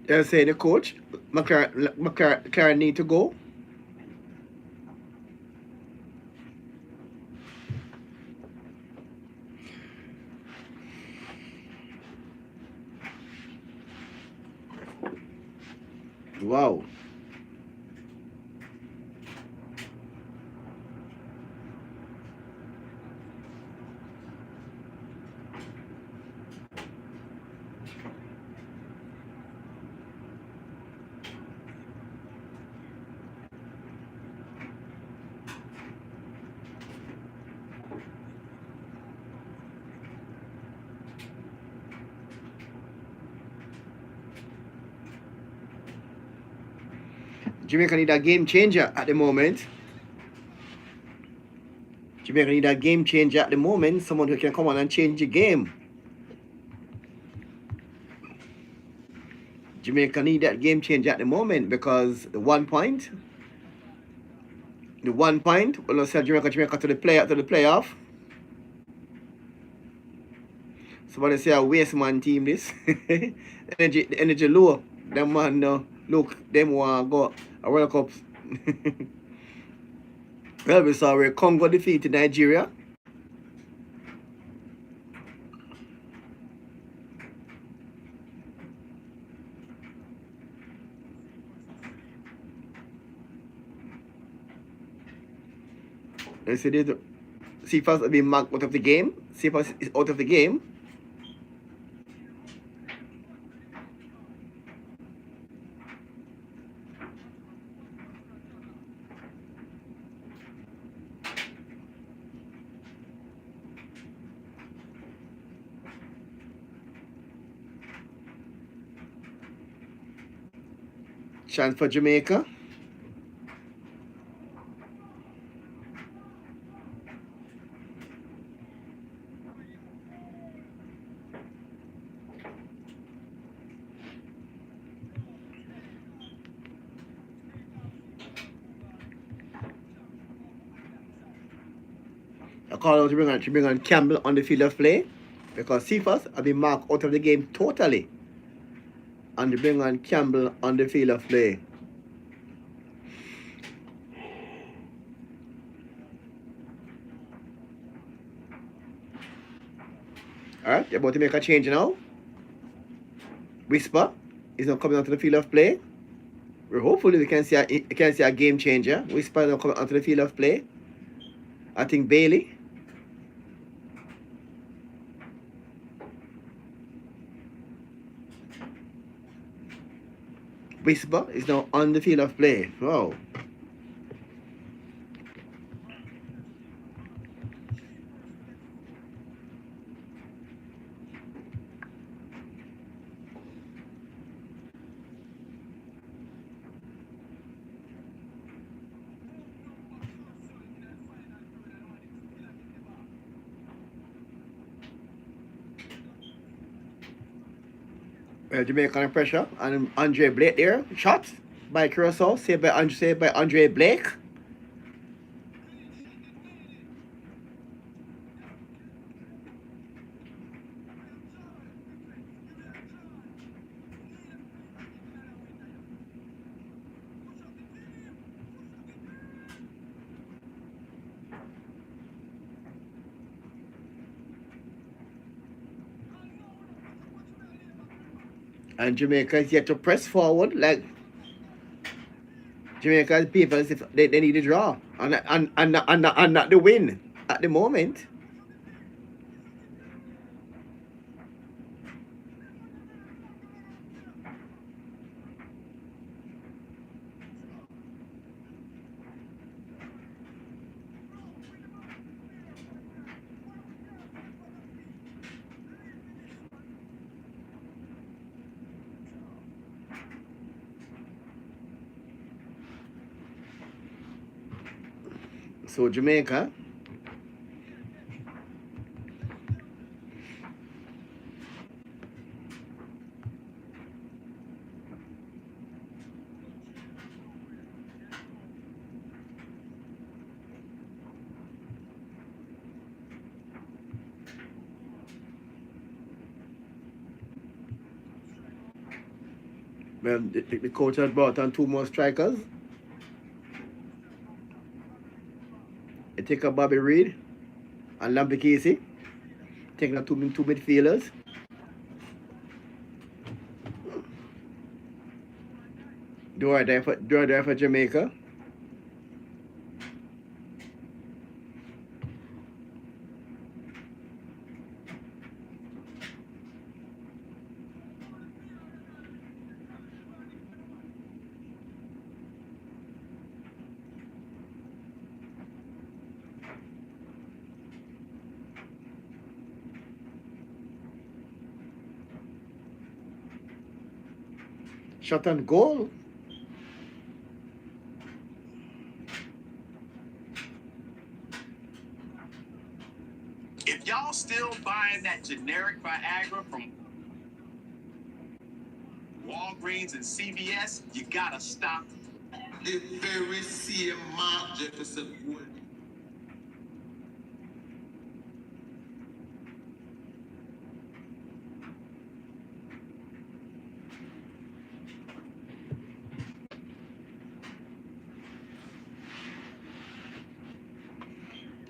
They'll say the coach, McLaren need to go. Wow. Jamaica need a game changer at the moment. Jamaica need a game changer at the moment. Someone who can come on and change the game. Jamaica need that game changer at the moment because the 1 point. The 1 point will sell Jamaica to the playoff. Somebody say a waste man team this. the energy low. Them man look, them want go a World Cup. Well, we saw where Congo defeated Nigeria. Let's see this. CFA's have been marked out of the game. CFA is out of the game. Chance for Jamaica. call out to bring on Campbell on the field of play because Cephas have been marked out of the game totally. And to bring on Campbell on the field of play. Alright, they're about to make a change now. Whisper is now coming onto the field of play. We're hopefully we can see a game changer. Whisper is now coming onto the field of play. I think Bailey. Whisper is now on the field of play. Wow. Jamaica under pressure and Andre Blake there. Shot by Curacao, saved by Andre Blake. And Jamaica is yet to press forward. Like Jamaica's people as if they need a draw and not the win at the moment. So Jamaica the coach has brought on 2 more strikers. They take up Bobby Reed and Lampy Casey. Taking up two midfielders. Do I die for Jamaica? Shot on goal. If y'all still buying that generic Viagra from Walgreens and CVS, you gotta stop. The very same Mark Jefferson would.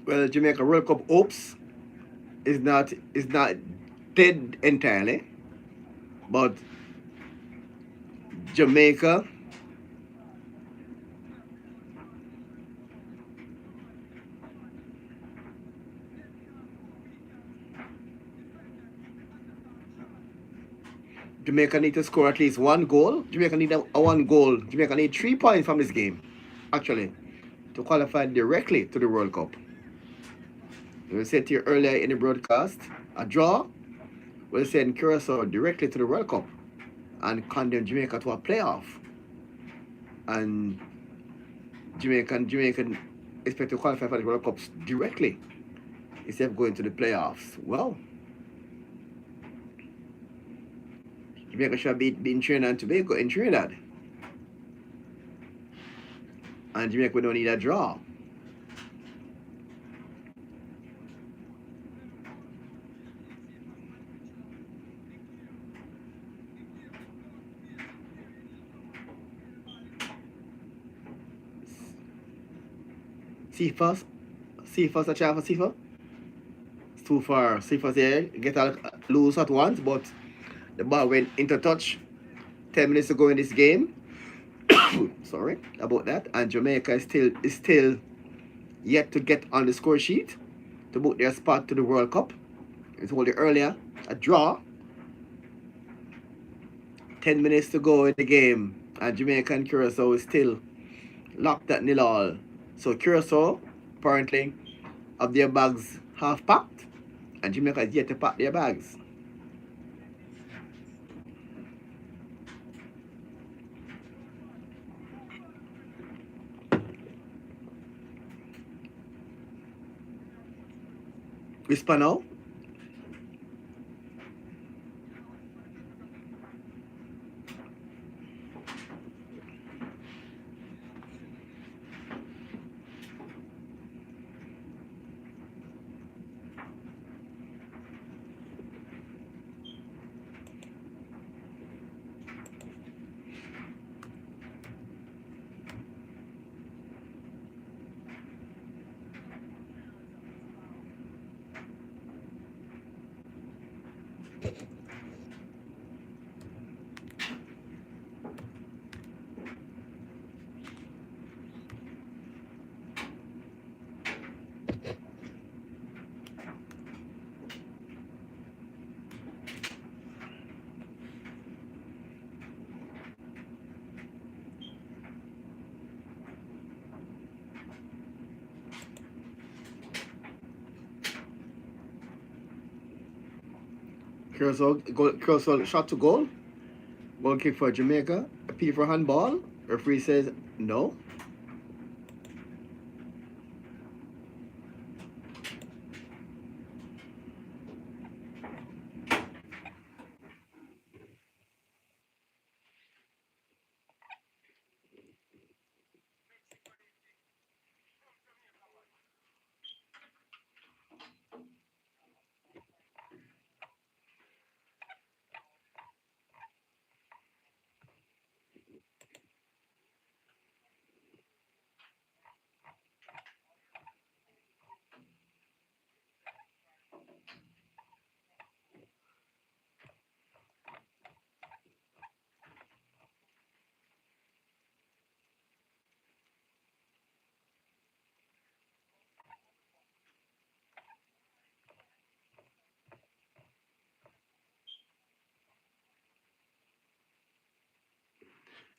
Well, Jamaica World Cup hopes is not dead entirely, but Jamaica need to score at least 1 goal. Jamaica need a 1 goal. Jamaica need 3 points from this game, actually, to qualify directly to the World Cup. We said to you earlier in the broadcast, a draw will send Curacao directly to the World Cup and condemn Jamaica to a playoff. And Jamaican expect to qualify for the World Cup directly instead of going to the playoffs. Well, Jamaica should be in Trinidad and Tobago in Trinidad. And Jamaica don't need a draw. Cephas. Cephas a chance for Cephas. It's too far. Cephas there get a loose at once, but the ball went into touch 10 minutes ago in this game. Sorry about that. And Jamaica is still yet to get on the score sheet to book their spot to the World Cup. I told you earlier, a draw. 10 minutes to go in the game, and Jamaica and Curacao is still locked at 0-0. So Curacao apparently have their bags half packed, and Jamaica is yet to pack their bags. Whisper now. Curacao shot to goal. Goal kick for Jamaica. Appeal for handball. Referee says no.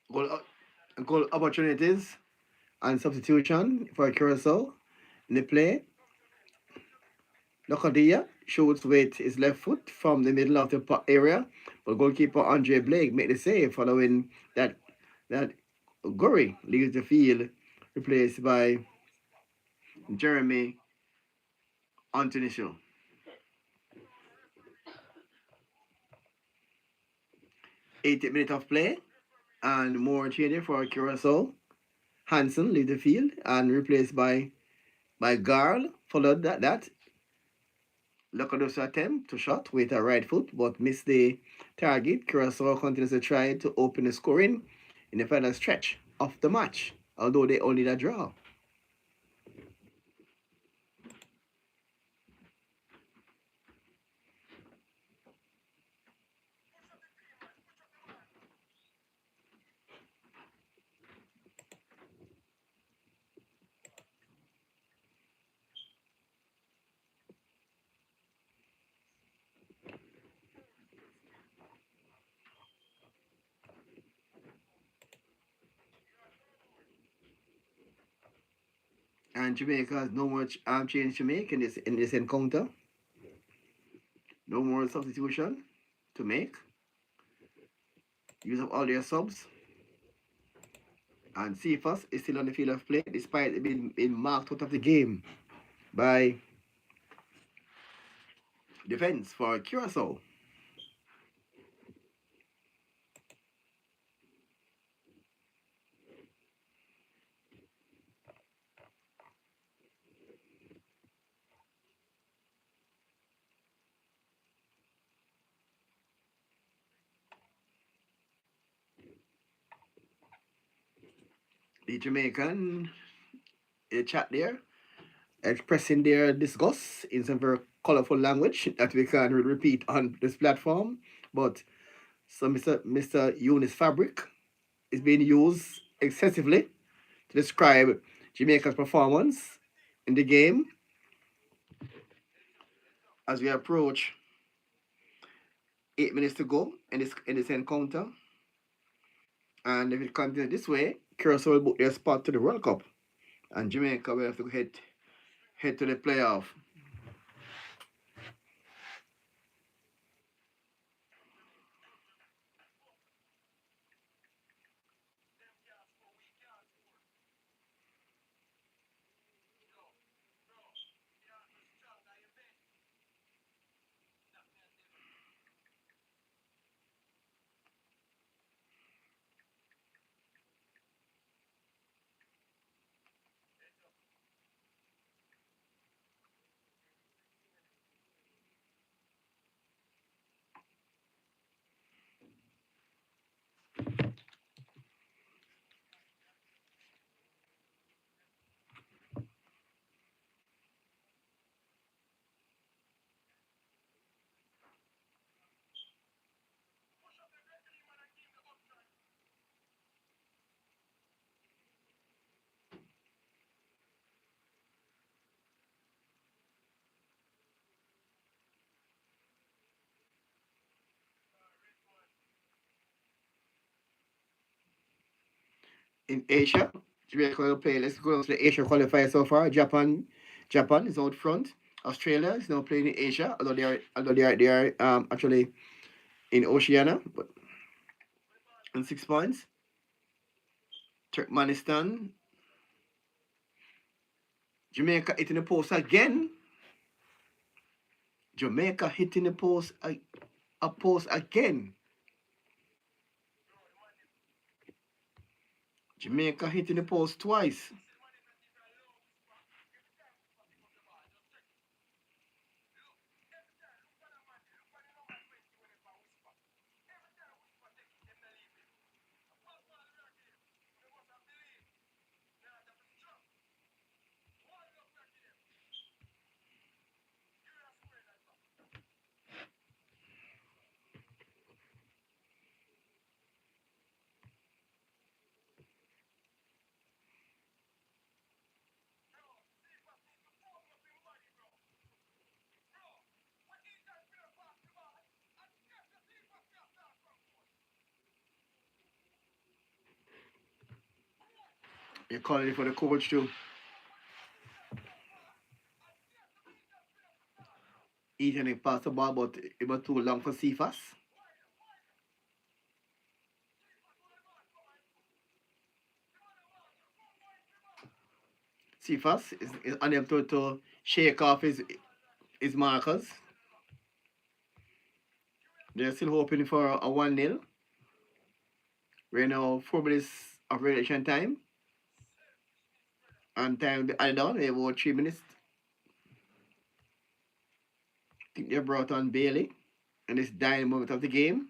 Goal, goal opportunities and substitution for Curacao in the play. Locadia shoots with his left foot from the middle of the area, but goalkeeper Andre Blake made the save following that Gurry leaves the field, replaced by Jeremy Anthony Shaw. 80 minutes of play and more changes for Curacao. Hansen leaves the field and replaced by Garl. Followed that Locado's attempt to shot with a right foot but missed the target. Curacao continues to try to open the scoring in the final stretch of the match, although they only need a draw. And Jamaica has no much change to make in this encounter. No more substitution to make. Use up all their subs. And Cephas is still on the field of play despite being marked out of the game by defense for Curacao. The Jamaican chat there expressing their disgust in some very colorful language that we can repeat on this platform. But so Mr. Eunice Fabric is being used excessively to describe Jamaica's performance in the game as we approach 8 minutes to go in this encounter. And if it continues this way, Curacao will book their spot to the World Cup, and Jamaica will have to head to the playoff. In Asia, Jamaica will play. Let's go to the Asia qualifier so far. Japan is out front. Australia is now playing in Asia, although they are actually in Oceania, but on 6 points. Turkmenistan, Jamaica hitting the post again. Jamaica hitting the post a post again. Jamaica hitting the post twice. You're calling it for the coach too. Eating it past the ball, but it was too long for Cephas. Cephas is unable to shake off his markers. They're still hoping for a 1-0. We're now 4 minutes of regulation time. And time added on, we have about 3 minutes. I think they brought on Bailey in this dying moment of the game.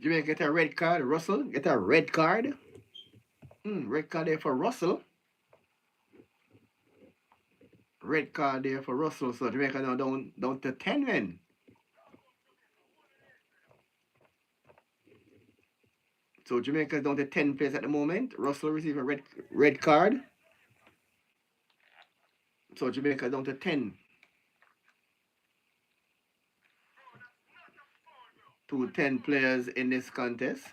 Jamaica get a red card. Russell get a red card. Red card there for Russell. Red card there for Russell. So Jamaica now down to 10 men. So Jamaica is down to 10 players at the moment. Russell received a red card. So Jamaica down to 10. To 10 players in this contest.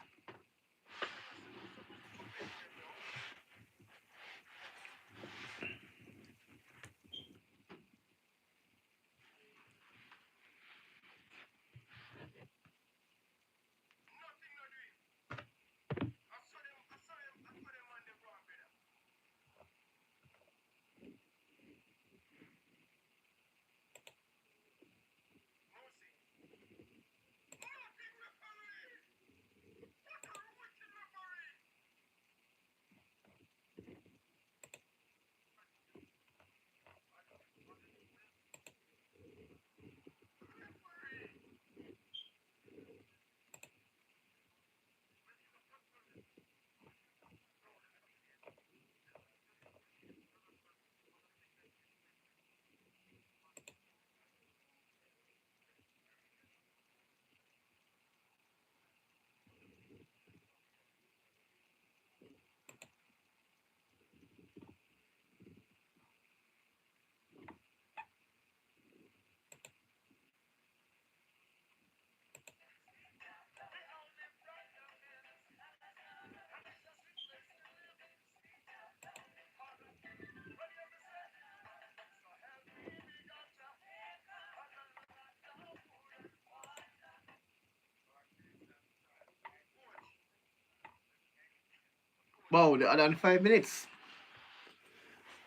Wow, the other than 5 minutes.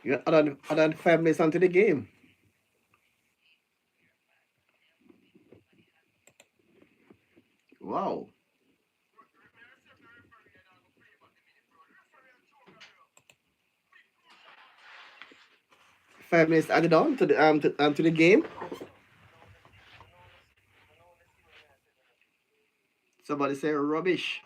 You got other than 5 minutes onto the game. Wow. 5 minutes added on to the game. Somebody say rubbish.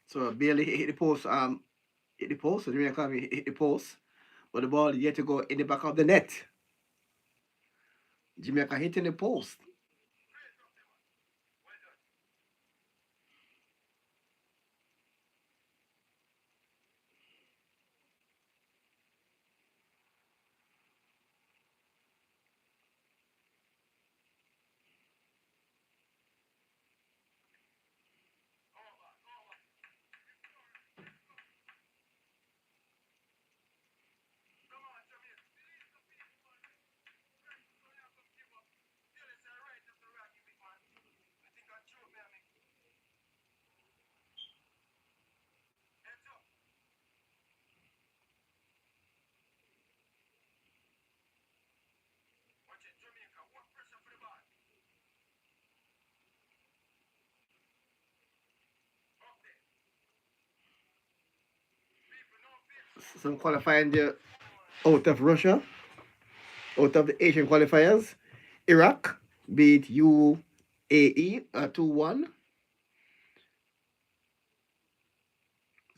So barely hit the post. Hit the post. So Jamaica hit the post, but the ball yet to go in the back of the net. Jamaica hitting the post. Some qualifying there out of Russia, out of the Asian qualifiers. Iraq beat UAE 2-1.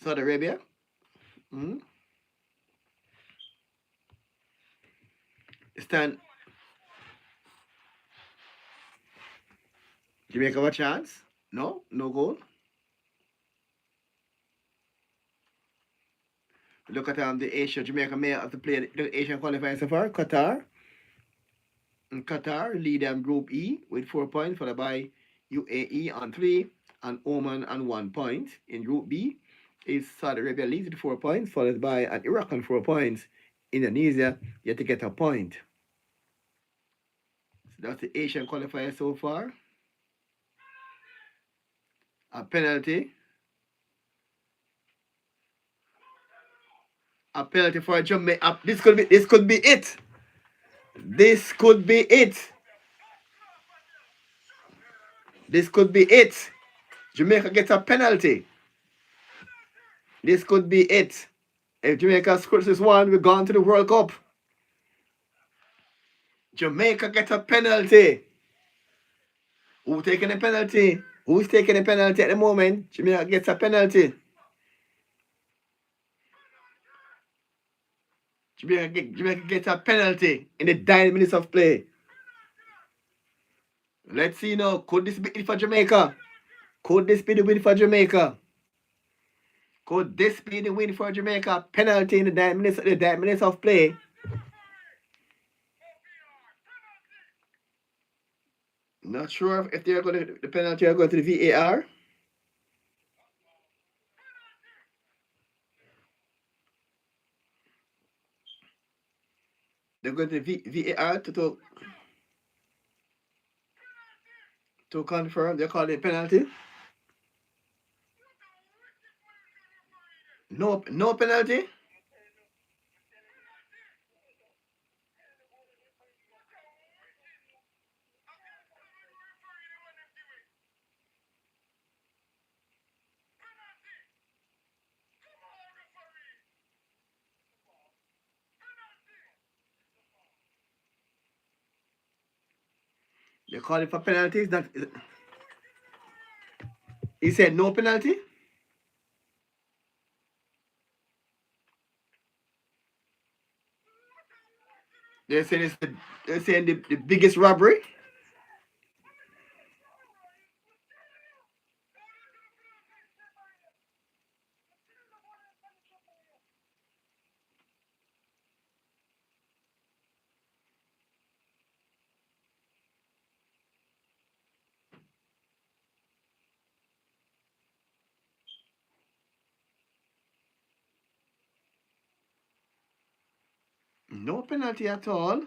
Saudi Arabia. Mm. Stand Jamaica have a chance. No, no goal. Look at the Asia. Jamaica may have to play the Asian qualifiers so far. Qatar lead Group E with 4 points, followed by UAE on 3 and Oman on 1 point. In Group B is Saudi Arabia leads with 4 points, followed by an Iraq on 4 points. Indonesia yet to get a point. So that's the Asian qualifier so far. A penalty. A penalty for Jamaica. This could be it. This could be it. This could be it. Jamaica gets a penalty. This could be it. If Jamaica scores this one, we're gone to the World Cup. Jamaica gets a penalty. Who's taking a penalty? Who's taking a penalty at the moment? Jamaica gets a penalty. Jamaica gets a penalty in the 9 minutes of play. Let's see now. Could this be it for Jamaica? Could this be the win for Jamaica? Could this be the win for Jamaica? Penalty in the 9 minutes of play. Not sure if they're going to the penalty are going to the VAR. They're going to the VAR to confirm. They call it penalty. No penalty. They call it for penalties. That he said no penalty. They're saying they're saying the biggest robbery. No penalty at all.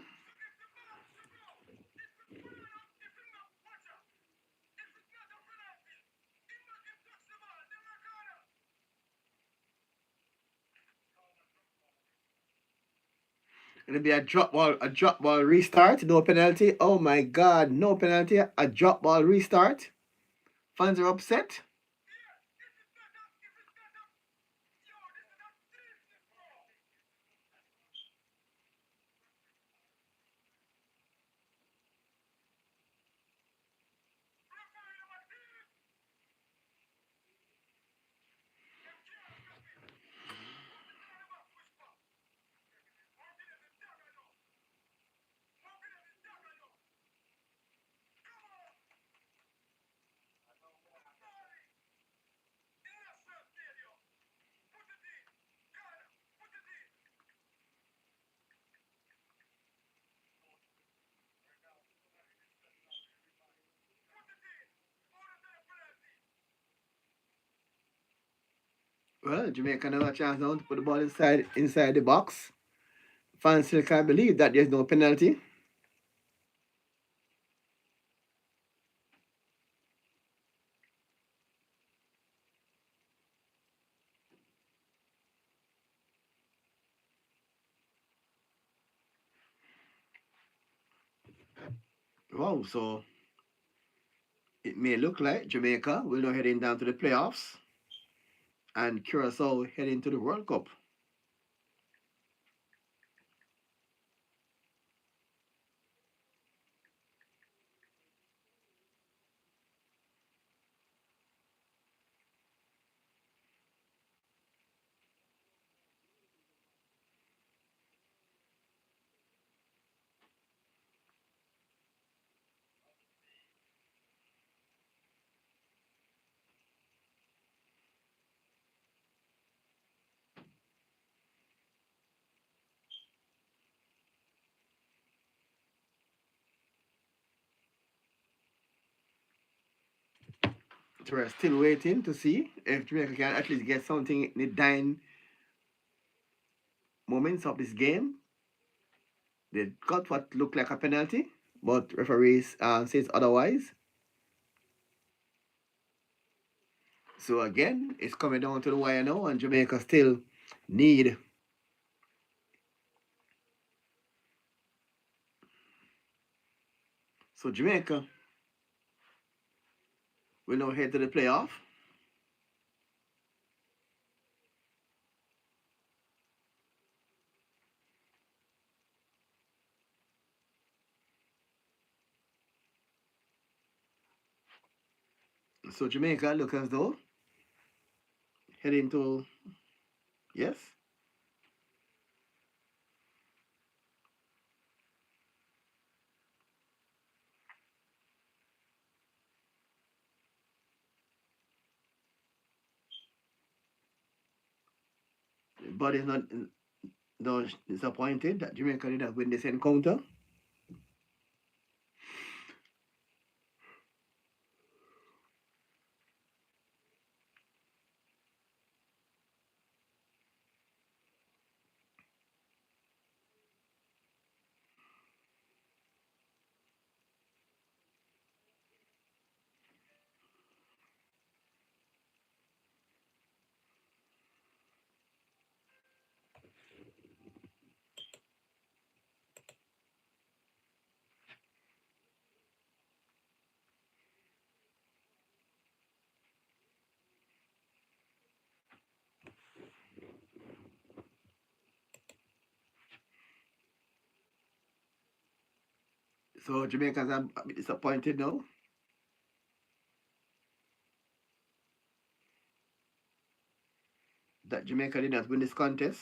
It'll be a drop ball restart, no penalty. Oh my god, no penalty. A drop ball restart. Fans are upset. Well, Jamaica never chance now to put the ball inside the box. Fans still can't believe that there's no penalty. Wow, so it may look like Jamaica will now heading down to the playoffs and Curacao heading to the World Cup. So we're still waiting to see if Jamaica can at least get something in the dying moments of this game. They got what looked like a penalty, but referees says otherwise. So again, it's coming down to the wire now, and Jamaica still need. So Jamaica will now head to the playoff. So Jamaica look as though heading to yes. But it's not no disappointed that Jamaica did not win this encounter. So Jamaicans are a bit disappointed now. That Jamaica did not win this contest.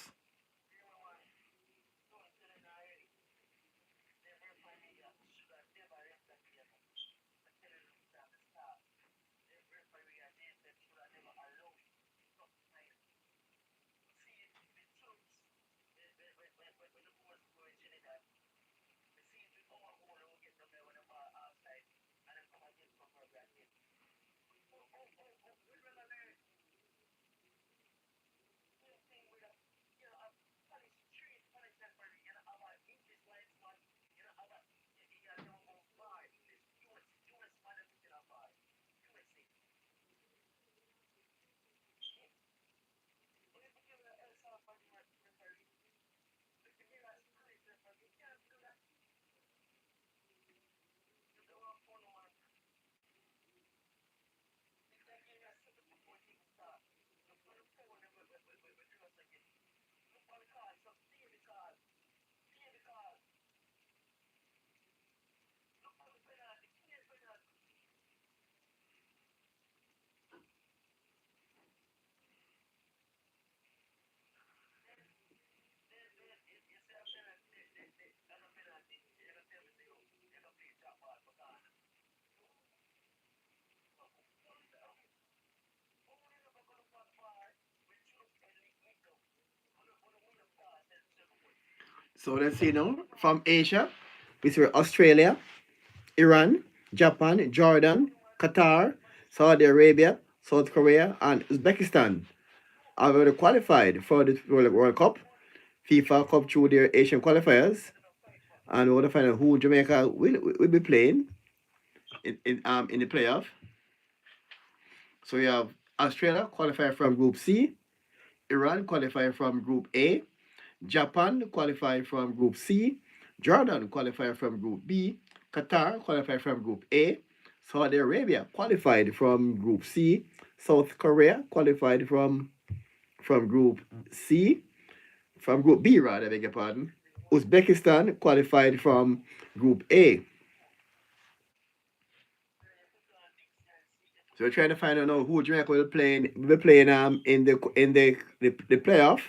So let's see now from Asia, we see Australia, Iran, Japan, Jordan, Qatar, Saudi Arabia, South Korea, and Uzbekistan have already qualified for the World Cup. FIFA Cup through their Asian qualifiers, and we want to find out who Jamaica will be playing in the playoff. So we have Australia qualify from Group C, Iran qualify from Group A, Japan qualify from Group C, Jordan qualify from Group B, Qatar qualified from Group A, Saudi Arabia qualified from Group C, South Korea qualified from Group C, from Group B rather, I beg your pardon. Uzbekistan qualified from Group A. So we're trying to find out now who Jamaica will be playing in the playoff.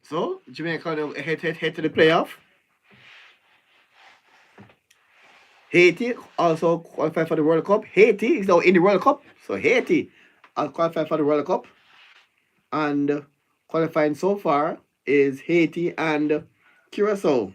So Jamaica now head to the playoff. Haiti also qualified for the World Cup. Haiti is now in the World Cup. So Haiti are qualified for the World Cup. And qualifying so far is Haiti and Curacao.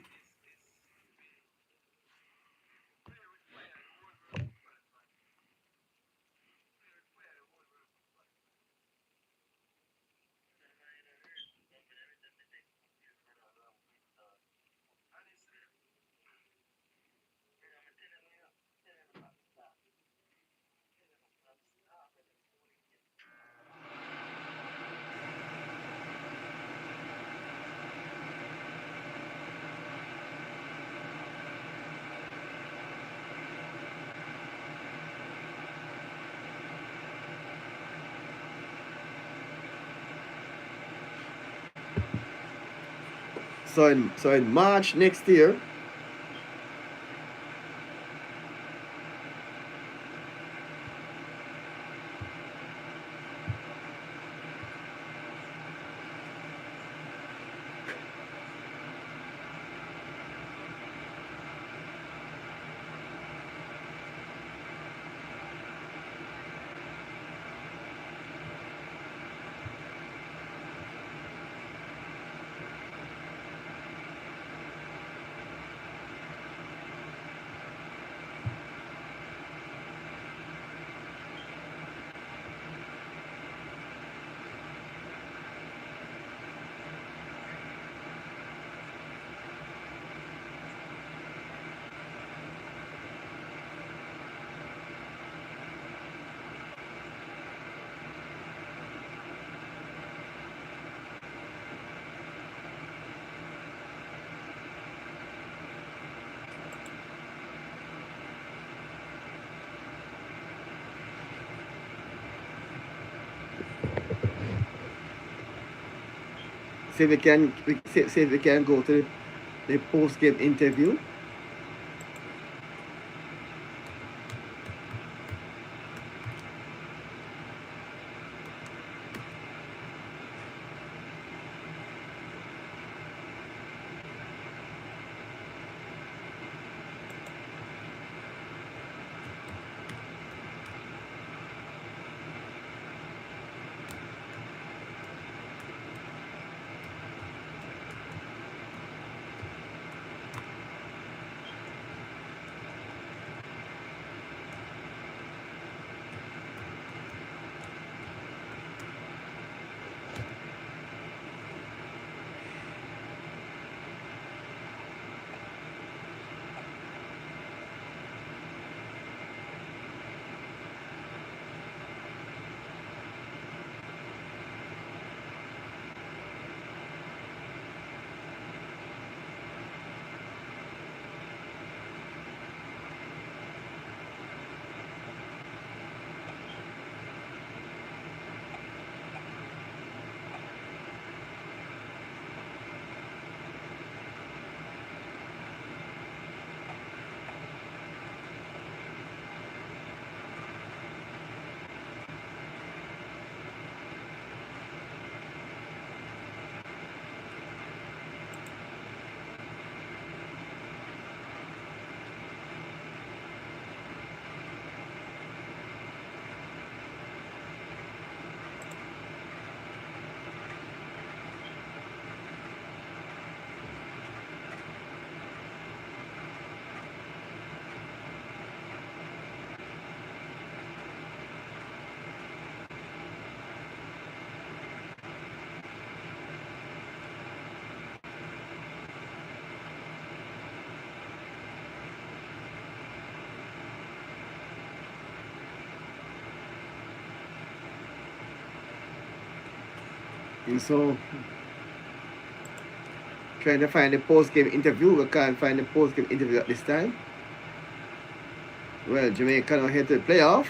So in March next year, see if we can go to the post game interview. And so, trying to find the post game interview. We can't find the post game interview at this time. Well, Jamaica now head to the playoff.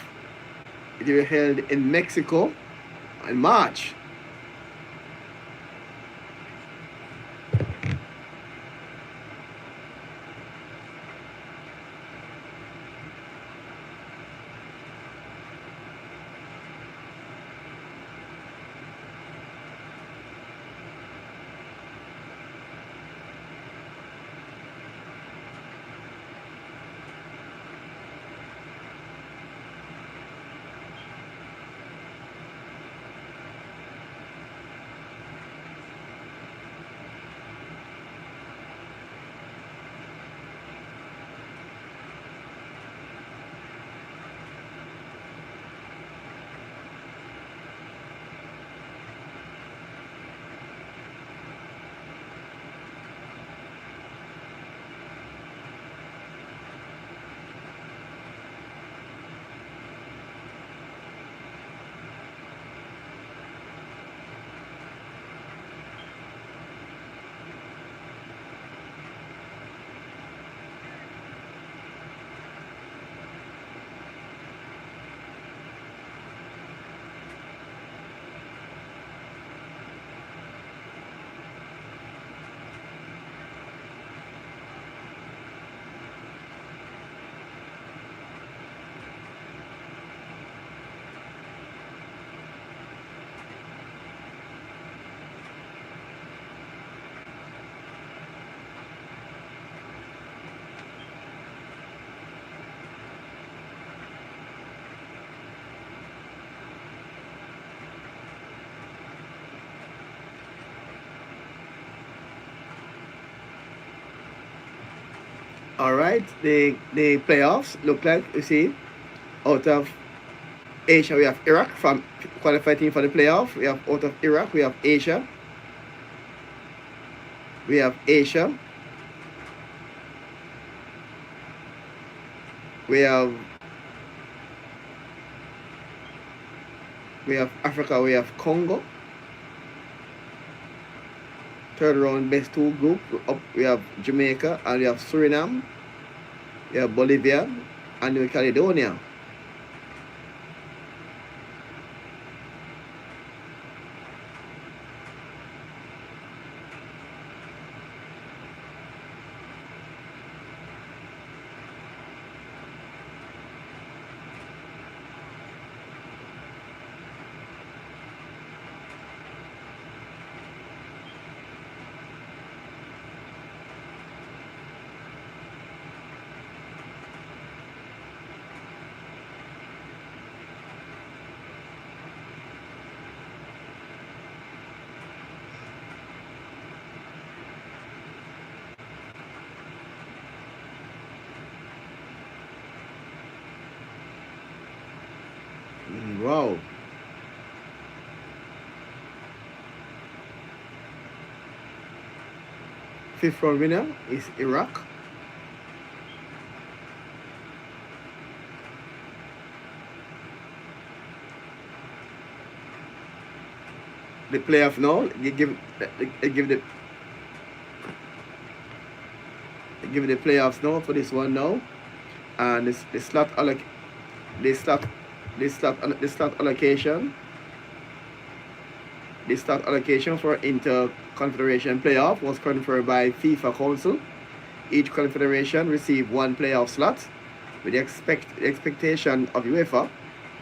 It will be held in Mexico in March. All right, the playoffs look like, you see, out of Asia we have Iraq from qualified team for the playoff. We have out of Iraq we have Asia. We have Asia. We have Africa. We have Congo. Third round best two group up. We have Jamaica and we have Suriname. We have Bolivia and New Caledonia. Wow. Fifth round winner is Iraq. The playoff now, give the playoffs now for this one now, and the slot allocation. The slot allocation for inter-confederation playoff was confirmed by FIFA Council. Each confederation received one playoff slot, with the expectation of UEFA,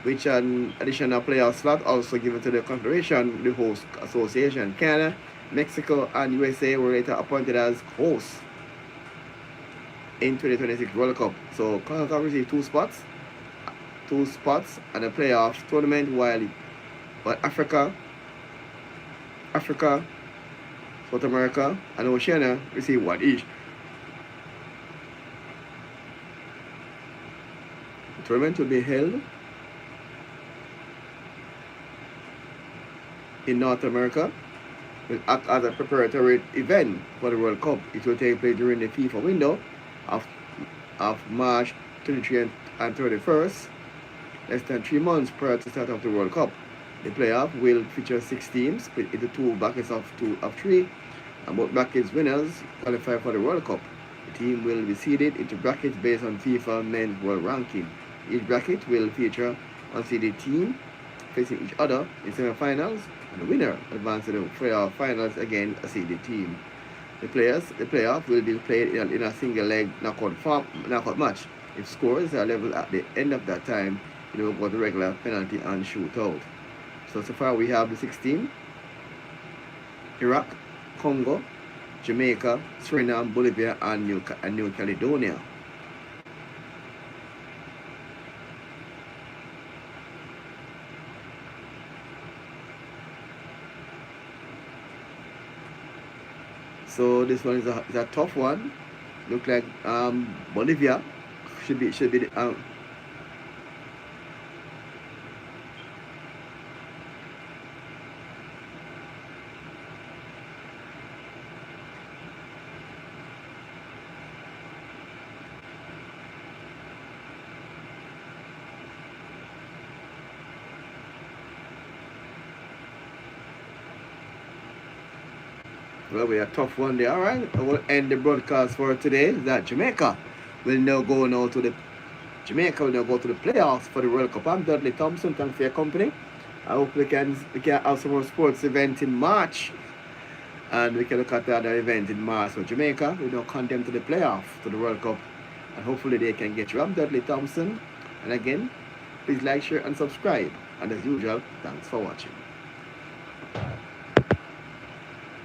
which an additional playoff slot also given to the confederation, the host association. Canada, Mexico, and USA were later appointed as hosts in 2026 World Cup. So CONCACAF received two spots and a playoff tournament, while Africa, South America, and Oceania received one each. The tournament will be held in North America, will act as a preparatory event for the World Cup. It will take place during the FIFA window of March 23 and 31st, less than 3 months prior to the start of the World Cup. The playoff will feature 6 teams split into 2 brackets of 3, and both brackets winners qualify for the World Cup. The team will be seeded into brackets based on FIFA Men's World Ranking. Each bracket will feature one seeded team facing each other in semi-finals, and the winner advances to the playoff finals against a seeded team. The playoff will be played in a single leg knockout match. If scores are level at the end of that time, it will go to regular penalty and shootout. So far we have the 16: Iraq, Congo, Jamaica, Suriname, Bolivia, and New Caledonia. So this one is a tough one. Look like Bolivia should be the, well, we have a tough one there. All right, I will end the broadcast for today. That Jamaica will now go to the playoffs for the World Cup. I'm Dudley Thompson. Thanks for your company. I hope we can have some more sports event in March, and we can look at the other event in March. So Jamaica will now condemn to the playoff to the World Cup, and hopefully they can get you. I'm Dudley Thompson, and again, please like, share, and subscribe. And as usual, thanks for watching.